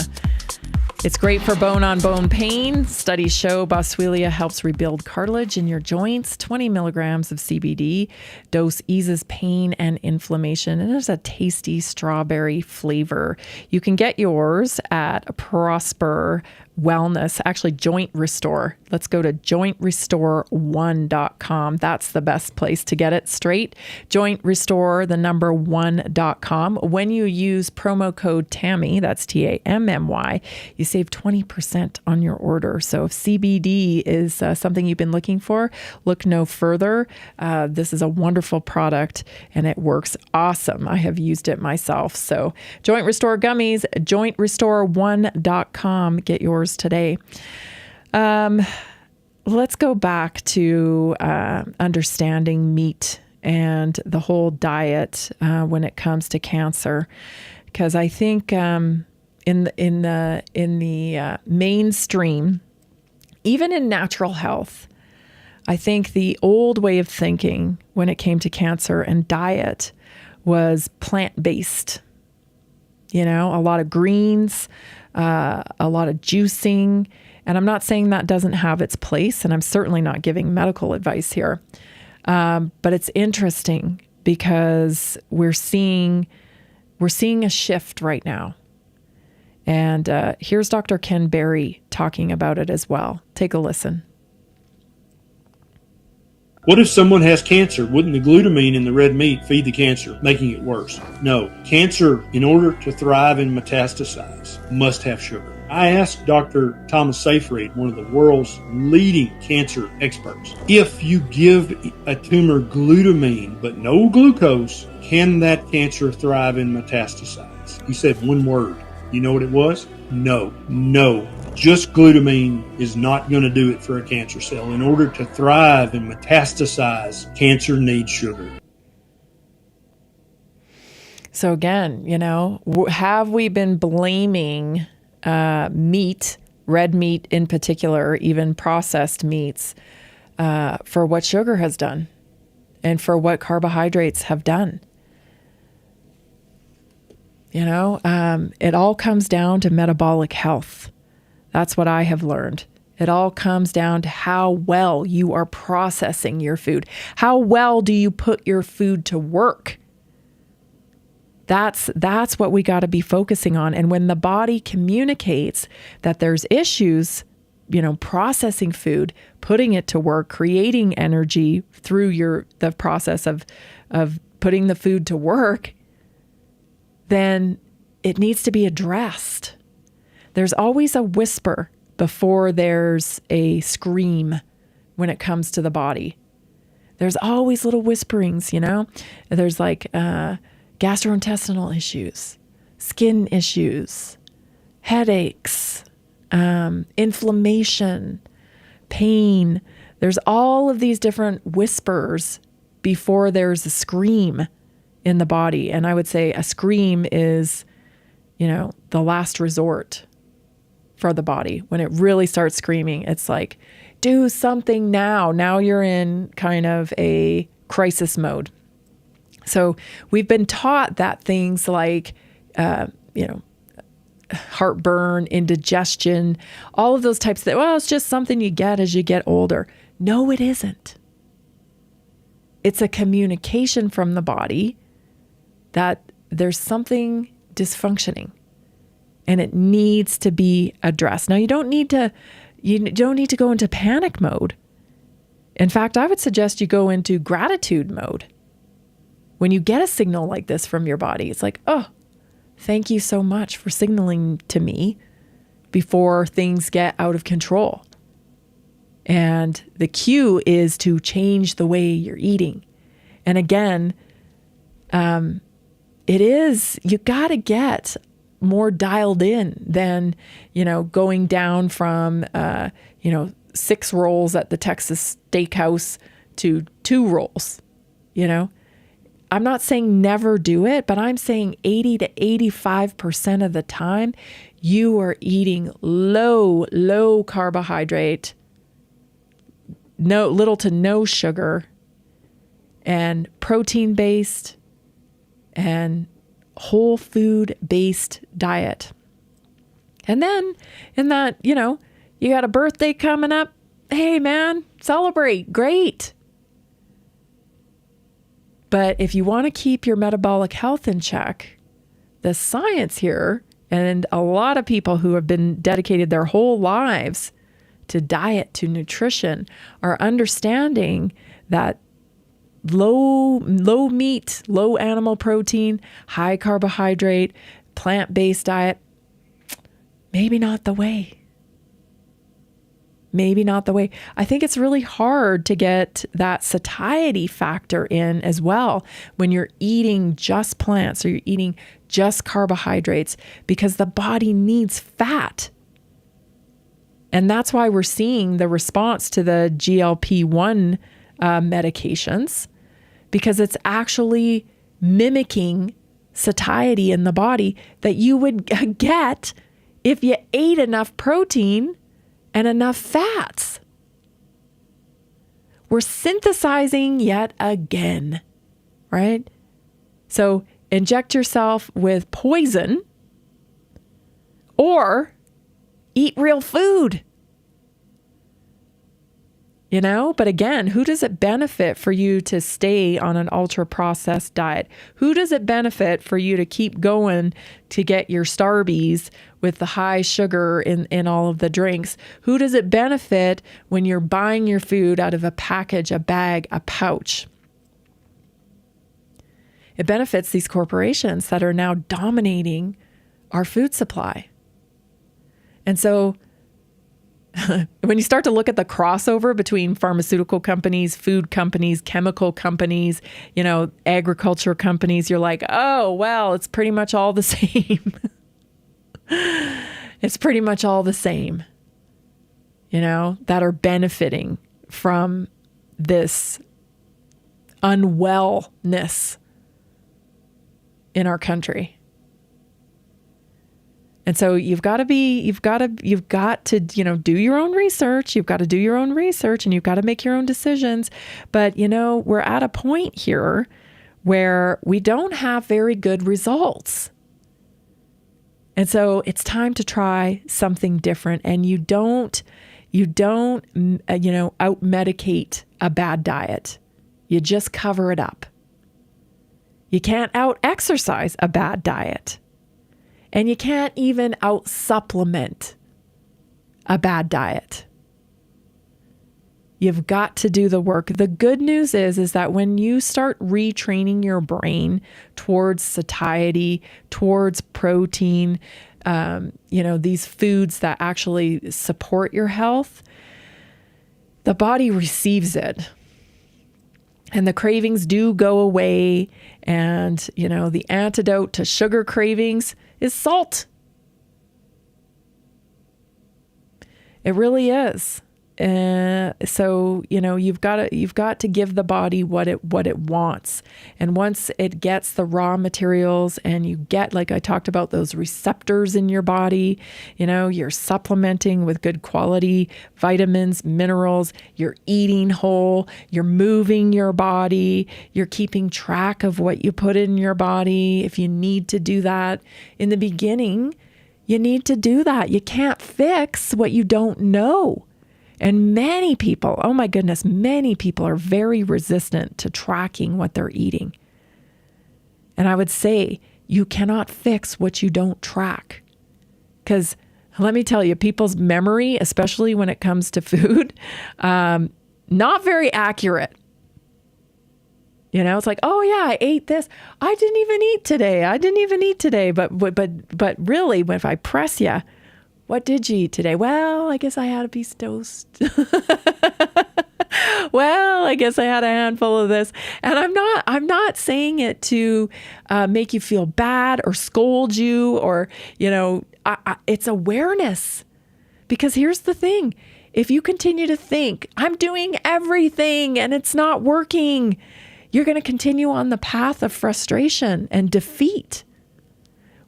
It's great for bone-on-bone pain. Studies show Boswellia helps rebuild cartilage in your joints. 20 milligrams of CBD dose eases pain and inflammation, and there's a tasty strawberry flavor. You can get yours at Prosper Wellness, actually Joint Restore. Let's go to jointrestore1.com. That's the best place to get it straight. Jointrestore1.com. When you use promo code TAMMY, that's TAMMY, you save 20% on your order. So if CBD is something you've been looking for, look no further. This is a wonderful product and it works awesome. I have used it myself. So Joint Restore gummies, jointrestore1.com. Get yours today. Let's go back to understanding meat and the whole diet when it comes to cancer, because I think in the mainstream, even in natural health, I think the old way of thinking when it came to cancer and diet was plant-based. You know, a lot of greens, a lot of juicing. And I'm not saying that doesn't have its place, and I'm certainly not giving medical advice here. But it's interesting because we're seeing a shift right now. And here's Dr. Ken Berry talking about it as well. Take a listen. What if someone has cancer? Wouldn't the glutamine in the red meat feed the cancer, making it worse? No. Cancer, in order to thrive and metastasize, must have sugar. I asked Dr. Thomas Seyfried, one of the world's leading cancer experts, if you give a tumor glutamine but no glucose, can that cancer thrive and metastasize? He said one word. You know what it was? No. Just glutamine is not going to do it for a cancer cell. In order to thrive and metastasize, cancer needs sugar. So again, have we been blaming meat, red meat in particular, or even processed meats, for what sugar has done and for what carbohydrates have done? It all comes down to metabolic health. That's what I have learned. It all comes down to how well you are processing your food. How well do you put your food to work? That's what we got to be focusing on. And when the body communicates that there's issues, processing food, putting it to work, creating energy through the process of putting the food to work, then it needs to be addressed. There's always a whisper before there's a scream when it comes to the body. There's always little whisperings, There's like gastrointestinal issues, skin issues, headaches, inflammation, pain. There's all of these different whispers before there's a scream in the body. And I would say a scream is, the last resort for the body. When it really starts screaming, it's like, do something now. Now you're in kind of a crisis mode. So we've been taught that things like, heartburn, indigestion, all of those types of, it's just something you get as you get older. No, it isn't. It's a communication from the body that there's something dysfunctioning and it needs to be addressed. Now, you don't need to go into panic mode. In fact, I would suggest you go into gratitude mode. When you get a signal like this from your body, it's like, oh, thank you so much for signaling to me before things get out of control. And the cue is to change the way you're eating. And again, you got to get more dialed in than, going down from, 6 rolls at the Texas Steakhouse to 2 rolls, I'm not saying never do it, but I'm saying 80 to 85% of the time, you are eating low carbohydrate, little to no sugar, and protein-based and whole food-based diet. And then in that, you got a birthday coming up. Hey, man, celebrate. Great. But if you want to keep your metabolic health in check, the science here, and a lot of people who have been dedicated their whole lives to diet, to nutrition, are understanding that low meat, low animal protein, high carbohydrate, plant-based diet, maybe not the way. Maybe not the way. I think it's really hard to get that satiety factor in as well when you're eating just plants or you're eating just carbohydrates, because the body needs fat. And that's why we're seeing the response to the GLP-1 medications, because it's actually mimicking satiety in the body that you would get if you ate enough protein and enough fats. We're synthesizing yet again, right? So inject yourself with poison or eat real food. But again, who does it benefit for you to stay on an ultra-processed diet? Who does it benefit for you to keep going to get your Starbies with the high sugar in all of the drinks? Who does it benefit when you're buying your food out of a package, a bag, a pouch? It benefits these corporations that are now dominating our food supply. And so when you start to look at the crossover between pharmaceutical companies, food companies, chemical companies, agriculture companies, you're like, oh, well, it's pretty much all the same. It's pretty much all the same, that are benefiting from this unwellness in our country. And so you've got to do your own research. You've got to do your own research and you've got to make your own decisions. But, we're at a point here where we don't have very good results. And so it's time to try something different. And you don't out-medicate a bad diet. You just cover it up. You can't out-exercise a bad diet. And you can't even out-supplement a bad diet. You've got to do the work. The good news is that when you start retraining your brain towards satiety, towards protein, these foods that actually support your health, the body receives it. And the cravings do go away. And, the antidote to sugar cravings is salt. It really is. So, you've got to give the body what it wants. And once it gets the raw materials and you get, like I talked about, those receptors in your body, you're supplementing with good quality vitamins, minerals, you're eating whole, you're moving your body, you're keeping track of what you put in your body. If you need to do that in the beginning, you need to do that. You can't fix what you don't know. And many people, oh my goodness, many people are very resistant to tracking what they're eating. And I would say you cannot fix what you don't track. Because let me tell you, people's memory, especially when it comes to food, not very accurate. It's like, oh yeah, I ate this. I didn't even eat today. But really, if I press you, what did you eat today? Well, I guess I had a piece of toast. Well, I guess I had a handful of this. And I'm not saying it to make you feel bad or scold you or, it's awareness. Because here's the thing. If you continue to think, I'm doing everything and it's not working, you're going to continue on the path of frustration and defeat.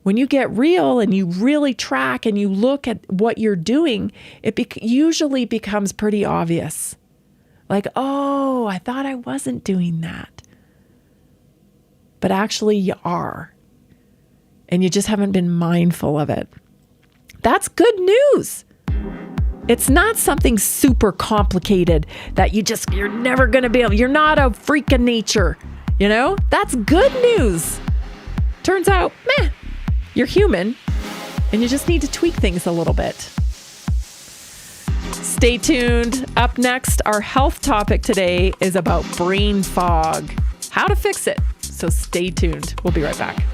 When you get real and you really track and you look at what you're doing, it usually becomes pretty obvious. Like, oh, I thought I wasn't doing that. But actually you are. And you just haven't been mindful of it. That's good news. It's not something super complicated that you're never going to be able, you're not a freak of nature. That's good news. Turns out, you're human, and you just need to tweak things a little bit. Stay tuned. Up next, our health topic today is about brain fog. How to fix it. So stay tuned. We'll be right back.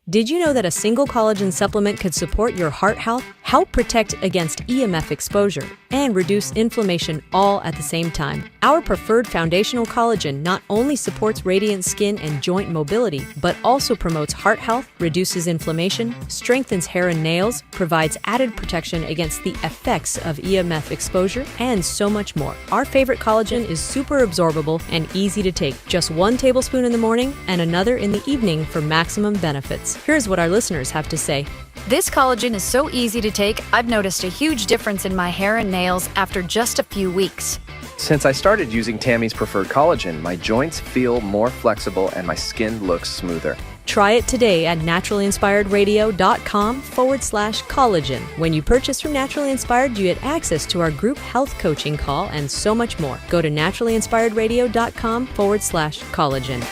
Did you know that a single collagen supplement could support your heart health, help protect against EMF exposure, and reduce inflammation all at the same time? Our preferred foundational collagen not only supports radiant skin and joint mobility, but also promotes heart health, reduces inflammation, strengthens hair and nails, provides added protection against the effects of EMF exposure, and so much more. Our favorite collagen is super absorbable and easy to take. Just 1 tablespoon in the morning and another in the evening for maximum benefits. Here's what our listeners have to say. This collagen is so easy to take, I've noticed a huge difference in my hair and nails after just a few weeks. Since I started using Tammy's preferred collagen, my joints feel more flexible and my skin looks smoother. Try it today at naturalinspiredradio.com/collagen. When you purchase from Naturally Inspired, you get access to our group health coaching call and so much more. Go to naturalinspiredradio.com/collagen.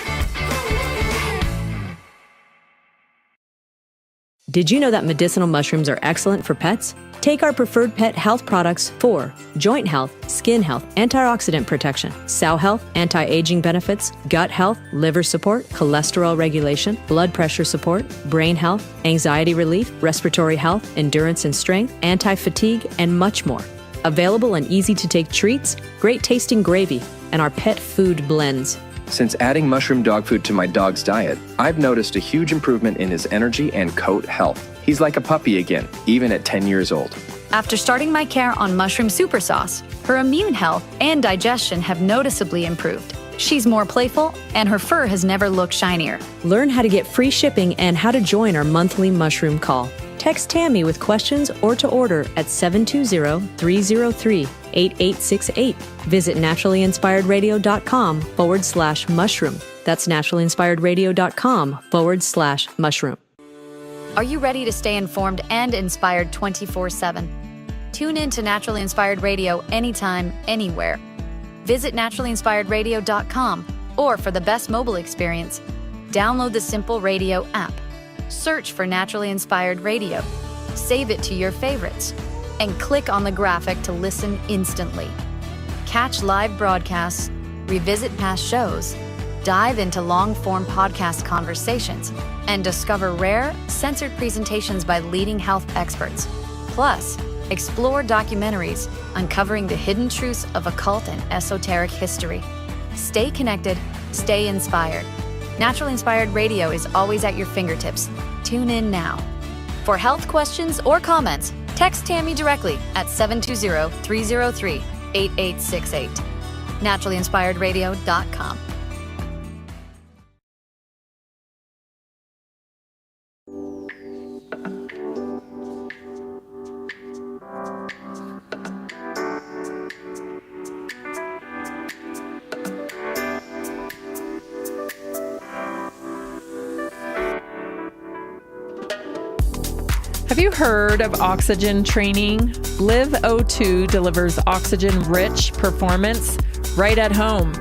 Did you know that medicinal mushrooms are excellent for pets? Take our preferred pet health products for joint health, skin health, antioxidant protection, cell health, anti-aging benefits, gut health, liver support, cholesterol regulation, blood pressure support, brain health, anxiety relief, respiratory health, endurance and strength, anti-fatigue, and much more. Available in easy-to-take treats, great-tasting gravy, and our pet food blends. Since adding mushroom dog food to my dog's diet, I've noticed a huge improvement in his energy and coat health. He's like a puppy again, even at 10 years old. After starting my care on mushroom super sauce, her immune health and digestion have noticeably improved. She's more playful, and her fur has never looked shinier. Learn how to get free shipping and how to join our monthly mushroom call. Text Tammy with questions or to order at 720-303-8868. Visit naturallyinspiredradio.com/mushroom. That's naturallyinspiredradio.com/mushroom. Are you ready to stay informed and inspired 24/7? Tune in to Naturally Inspired Radio anytime, anywhere. Visit naturallyinspiredradio.com, or for the best mobile experience, download the Simple Radio app. Search for Naturally Inspired Radio, save it to your favorites, and click on the graphic to listen instantly. Catch live broadcasts, revisit past shows, dive into long-form podcast conversations, and discover rare, censored presentations by leading health experts. Plus, explore documentaries uncovering the hidden truths of occult and esoteric history. Stay connected, stay inspired. Naturally Inspired Radio is always at your fingertips. Tune in now. For health questions or comments, text Tammy directly at 720-303-8868. naturallyinspiredradio.com. Have you heard of oxygen training? Live O2 delivers oxygen-rich performance right at home.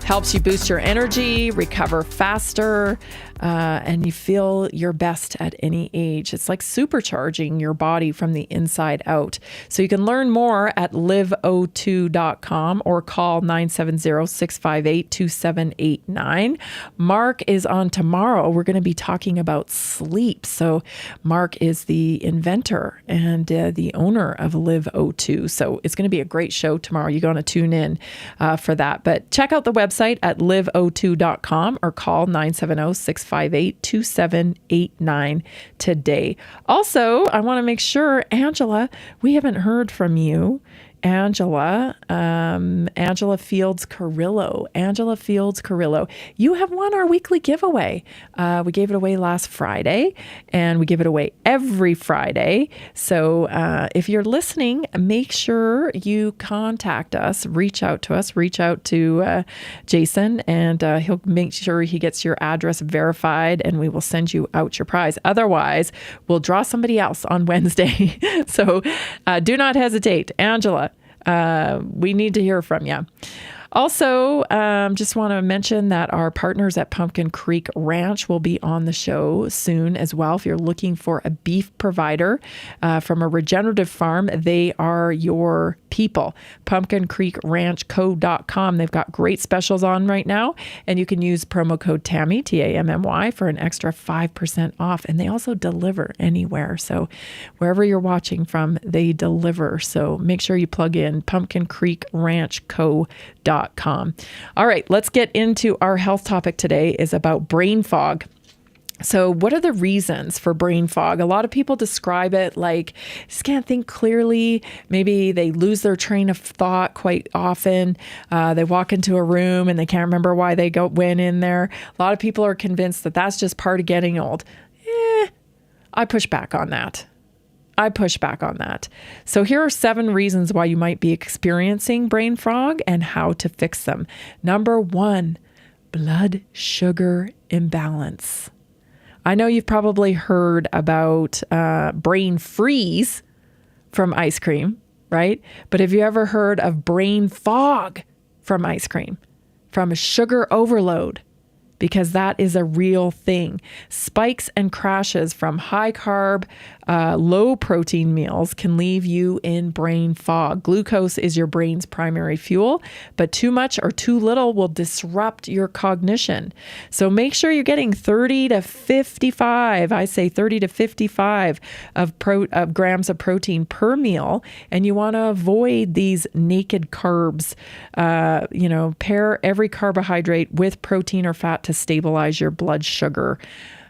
Helps you boost your energy, recover faster, and you feel your best at any age. It's like supercharging your body from the inside out. So you can learn more at liveO2.com or call 970-658-2789. Mark is on tomorrow. We're going to be talking about sleep. So Mark is the inventor and the owner of Live O2. So it's going to be a great show tomorrow. You're going to tune in for that. But check out the website at liveO2.com or call 970-658-2789 today. Also, I want to make sure, Angela, we haven't heard from you. Angela Fields Carrillo. Angela Fields Carrillo. You have won our weekly giveaway. We gave it away last Friday, and we give it away every Friday. So if you're listening, make sure you contact us, reach out to us, reach out to Jason, and he'll make sure he gets your address verified, and we will send you out your prize. Otherwise, we'll draw somebody else on Wednesday. So do not hesitate. Angela, we need to hear from you. Also, just want to mention that our partners at Pumpkin Creek Ranch will be on the show soon as well. If you're looking for a beef provider from a regenerative farm, they are your people. PumpkinCreekRanchCo.com. They've got great specials on right now, and you can use promo code Tammy, Tammy, for an extra 5% off. And they also deliver anywhere. So wherever you're watching from, they deliver. So make sure you plug in PumpkinCreekRanchCo.com. All right, let's get into our health topic today is about brain fog. So what are the reasons for brain fog? A lot of people describe it like just can't think clearly. Maybe they lose their train of thought quite often. They walk into a room and they can't remember why they went in there. A lot of people are convinced that that's just part of getting old. I push back on that. So here are 7 reasons why you might be experiencing brain fog and how to fix them. Number 1, blood sugar imbalance. I know you've probably heard about brain freeze from ice cream, right? But have you ever heard of brain fog from ice cream, from a sugar overload? because that is a real thing. Spikes and crashes from high carb, low protein meals can leave you in brain fog. Glucose is your brain's primary fuel, but too much or too little will disrupt your cognition. So make sure you're getting 30 to 55, I say 30 to 55 of grams of protein per meal. And you want to avoid these naked carbs. Pair every carbohydrate with protein or fat to stabilize your blood sugar.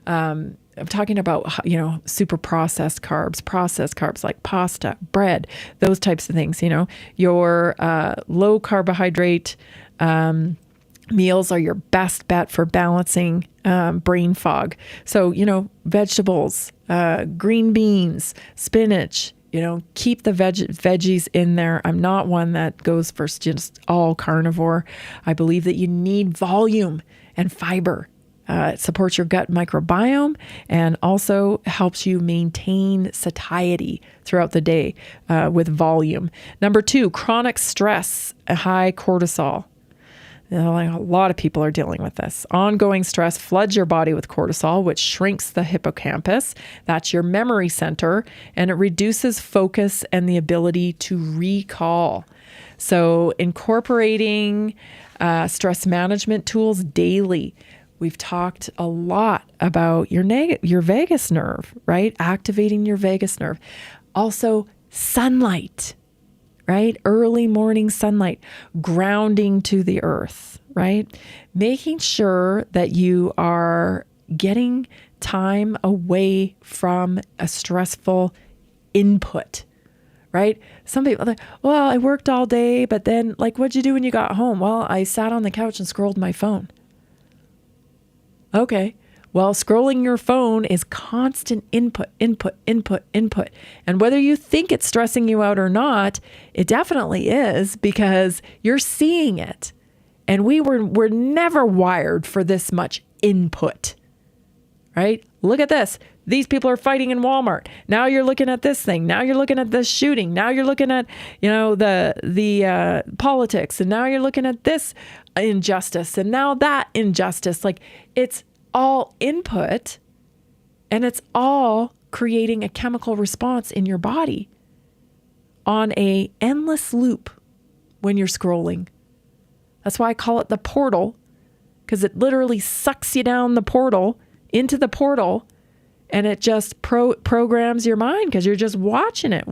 I'm talking about, super processed carbs like pasta, bread, those types of things. Your low carbohydrate meals are your best bet for balancing brain fog. So, vegetables, green beans, spinach, keep the veggies in there. I'm not one that goes for just all carnivore. I believe that you need volume and fiber. It supports your gut microbiome and also helps you maintain satiety throughout the day with volume. Number 2, chronic stress, high cortisol. A lot of people are dealing with this. Ongoing stress floods your body with cortisol, which shrinks the hippocampus. That's your memory center, and it reduces focus and the ability to recall. So incorporating stress management tools daily. We've talked a lot about your vagus nerve, right? Activating your vagus nerve. Also, sunlight. Right? Early morning sunlight, grounding to the earth, right? Making sure that you are getting time away from a stressful input, right? Some people are like, well, I worked all day, but then what'd you do when you got home? Well, I sat on the couch and scrolled my phone. Okay. Well, scrolling your phone is constant input. And whether you think it's stressing you out or not, it definitely is, because you're seeing it. And we're never wired for this much input, right? Look at this. These people are fighting in Walmart. Now you're looking at this thing. Now you're looking at this shooting. Now you're looking at, the politics. And now you're looking at this injustice. And now that injustice. It's all input, and it's all creating a chemical response in your body on a endless loop when you're scrolling. That's why I call it the portal, because it literally sucks you down the portal into the portal, and it just programs your mind because you're just watching it.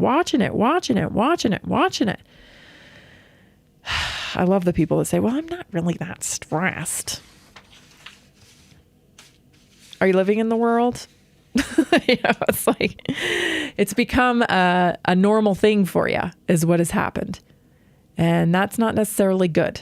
I love the people that say, well, I'm not really that stressed. Are you living in the world? It's become a normal thing for you, is what has happened. And that's not necessarily good.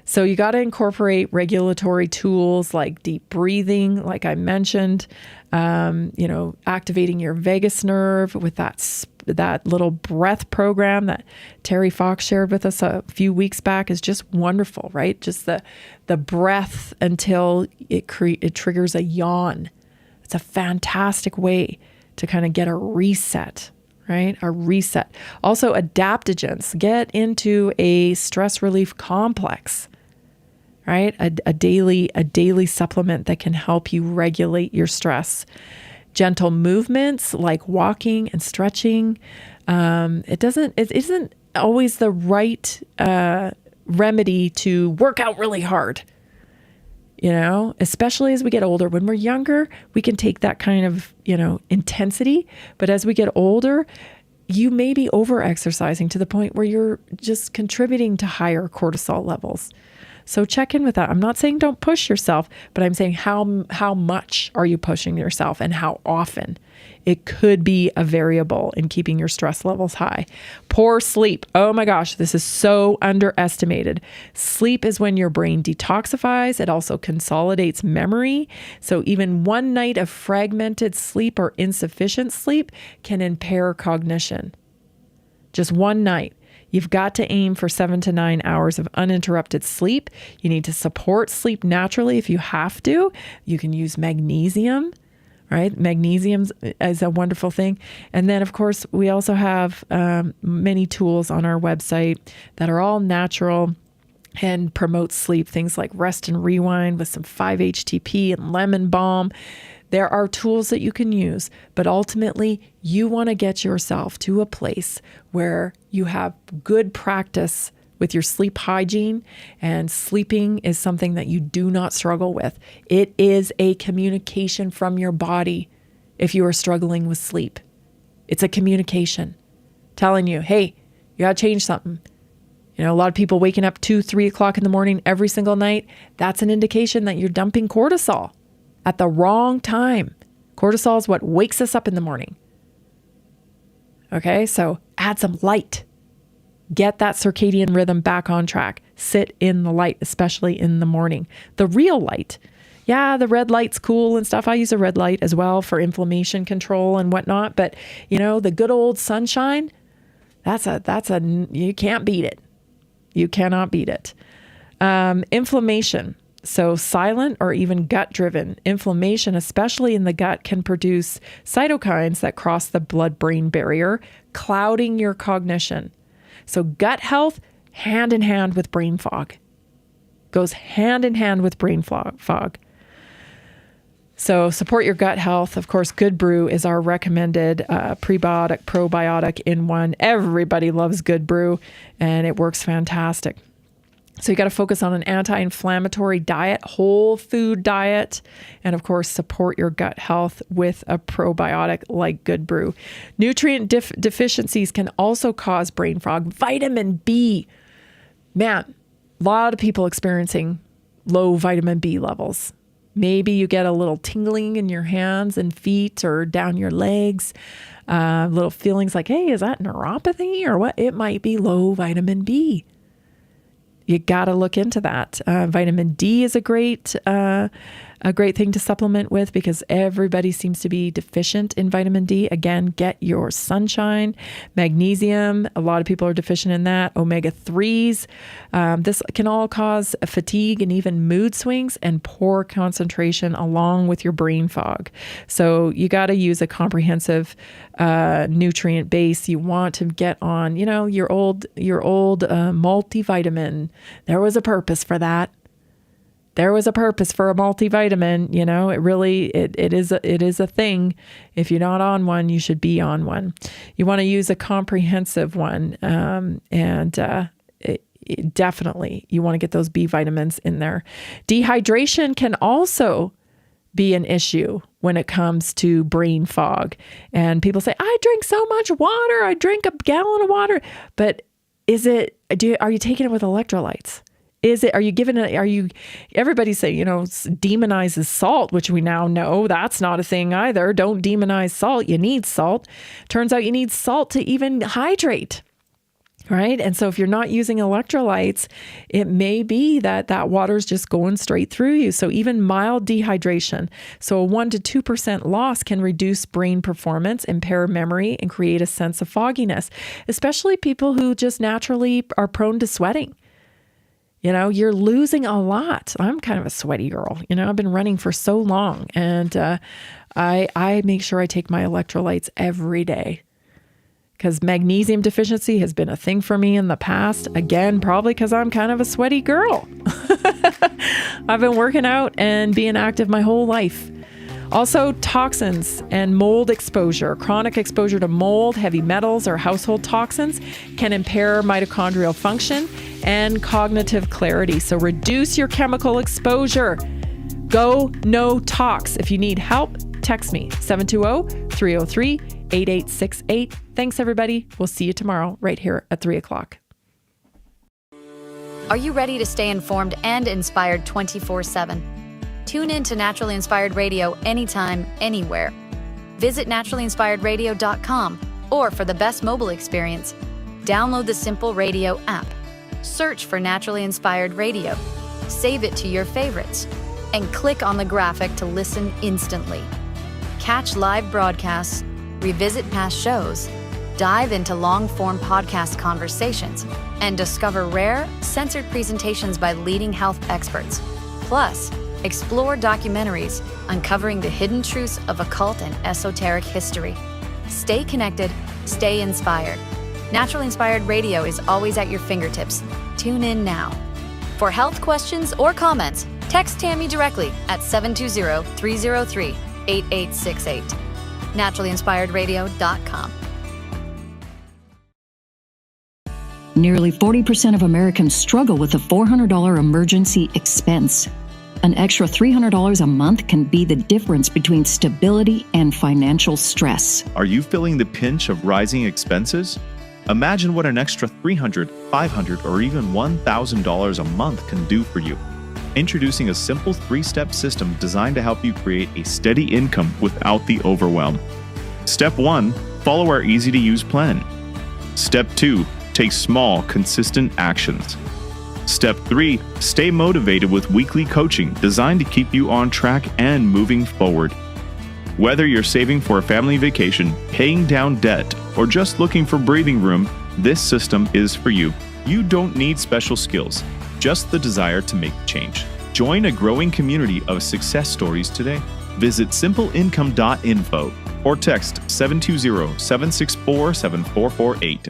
So you got to incorporate regulatory tools like deep breathing, like I mentioned, activating your vagus nerve with that little breath program that Terry Fox shared with us a few weeks back is just wonderful, right? Just the breath until it triggers a yawn. It's a fantastic way to kind of get a reset, right? A reset. Also, adaptogens. Get into a stress relief complex, right? A daily supplement that can help you regulate your stress. Gentle movements like walking and stretching. It isn't always the right remedy to work out really hard. Especially as we get older. When we're younger, we can take that kind of, intensity. But as we get older, you may be over-exercising to the point where you're just contributing to higher cortisol levels. So check in with that. I'm not saying don't push yourself, but I'm saying how much are you pushing yourself and how often? It could be a variable in keeping your stress levels high. Poor sleep. Oh my gosh, this is so underestimated. Sleep is when your brain detoxifies. It also consolidates memory. So even one night of fragmented sleep or insufficient sleep can impair cognition. Just one night. You've got to aim for 7 to 9 hours of uninterrupted sleep. You need to support sleep naturally if you have to. You can use magnesium, right? Magnesium is a wonderful thing. And then, of course, we also have many tools on our website that are all natural and promotes sleep. Things like Rest and Rewind with some 5-HTP and lemon balm. There are tools that you can use, but ultimately you want to get yourself to a place where you have good practice with your sleep hygiene, and sleeping is something that you do not struggle with. It is a communication from your body if you are struggling with sleep. It's a communication telling you, hey, you got to change something. You know, a lot of people waking up 2-3 o'clock in the morning every single night. That's an indication that you're dumping cortisol at the wrong time. Cortisol is what wakes us up in the morning. Okay, so add some light. Get that circadian rhythm back on track. Sit in the light, especially in the morning. The real light. Yeah, the red light's cool and stuff. I use a red light as well for inflammation control and whatnot. But, you know, the good old sunshine, you can't beat it. You cannot beat it. Inflammation. So silent or even gut-driven inflammation, especially in the gut, can produce cytokines that cross the blood-brain barrier, clouding your cognition. So gut health, hand in hand with brain fog. Goes hand in hand with brain fog. So support your gut health. Of course, Good Brew is our recommended prebiotic, probiotic in one. Everybody loves Good Brew, and it works fantastic. So you got to focus on an anti-inflammatory diet, whole food diet, and of course, support your gut health with a probiotic like Good Brew. Nutrient deficiencies can also cause brain fog. Vitamin B. Man, a lot of people experiencing low vitamin B levels. Maybe you get a little tingling in your hands and feet or down your legs, little feelings like, hey, is that neuropathy or what? It might be low vitamin B. You got to look into that. Vitamin D is a great thing to supplement with because everybody seems to be deficient in vitamin D. Again, get your sunshine. Magnesium, a lot of people are deficient in that. Omega-3s. This can all cause fatigue and even mood swings and poor concentration along with your brain fog. So you got to use a comprehensive nutrient base. You want to get on, you know, your old multivitamin. There was a purpose for that. There was a purpose for a multivitamin. You know, it is a thing. If you're not on one, you should be on one. You want to use a comprehensive one, definitely you want to get those B vitamins in there. Dehydration can also be an issue when it comes to brain fog. And people say, I drink so much water. I drink a gallon of water. But are you taking it with electrolytes? Everybody's saying, demonizes salt, which we now know that's not a thing either. Don't demonize salt. You need salt. Turns out you need salt to even hydrate. Right. And so if you're not using electrolytes, it may be that water's just going straight through you. So even mild dehydration, so a 1 to 2% loss can reduce brain performance, impair memory, and create a sense of fogginess, especially people who just naturally are prone to sweating. You're losing a lot. I'm kind of a sweaty girl. I've been running for so long, and I make sure I take my electrolytes every day. Because magnesium deficiency has been a thing for me in the past. Again, probably because I'm kind of a sweaty girl. I've been working out and being active my whole life. Also, toxins and mold exposure. Chronic exposure to mold, heavy metals, or household toxins can impair mitochondrial function and cognitive clarity. So reduce your chemical exposure. Go no tox. If you need help, text me 720-303-8868. Thanks, everybody. We'll see you tomorrow right here at 3 o'clock. Are you ready to stay informed and inspired 24/7? Tune in to Naturally Inspired Radio anytime, anywhere. Visit naturallyinspiredradio.com, or for the best mobile experience, download the Simple Radio app. Search for Naturally Inspired Radio. Save it to your favorites, and click on the graphic to listen instantly. Catch live broadcasts, revisit past shows, dive into long-form podcast conversations, and discover rare, censored presentations by leading health experts. Plus, explore documentaries uncovering the hidden truths of occult and esoteric history. Stay connected, stay inspired. Naturally Inspired Radio is always at your fingertips. Tune in now. For health questions or comments, text Tammy directly at 720-303-8868. NaturallyInspiredRadio.com. Nearly 40% of Americans struggle with a $400 emergency expense. An extra $300 a month can be the difference between stability and financial stress. Are you feeling the pinch of rising expenses? Imagine what an extra $300, $500, or even $1,000 a month can do for you. Introducing a simple 3-step system designed to help you create a steady income without the overwhelm. Step 1, follow our easy-to-use plan. Step 2, take small, consistent actions. Step 3, stay motivated with weekly coaching designed to keep you on track and moving forward. Whether you're saving for a family vacation, paying down debt, or just looking for breathing room, this system is for you. You don't need special skills, just the desire to make change. Join a growing community of success stories today. Visit simpleincome.info or text 720-764-7448.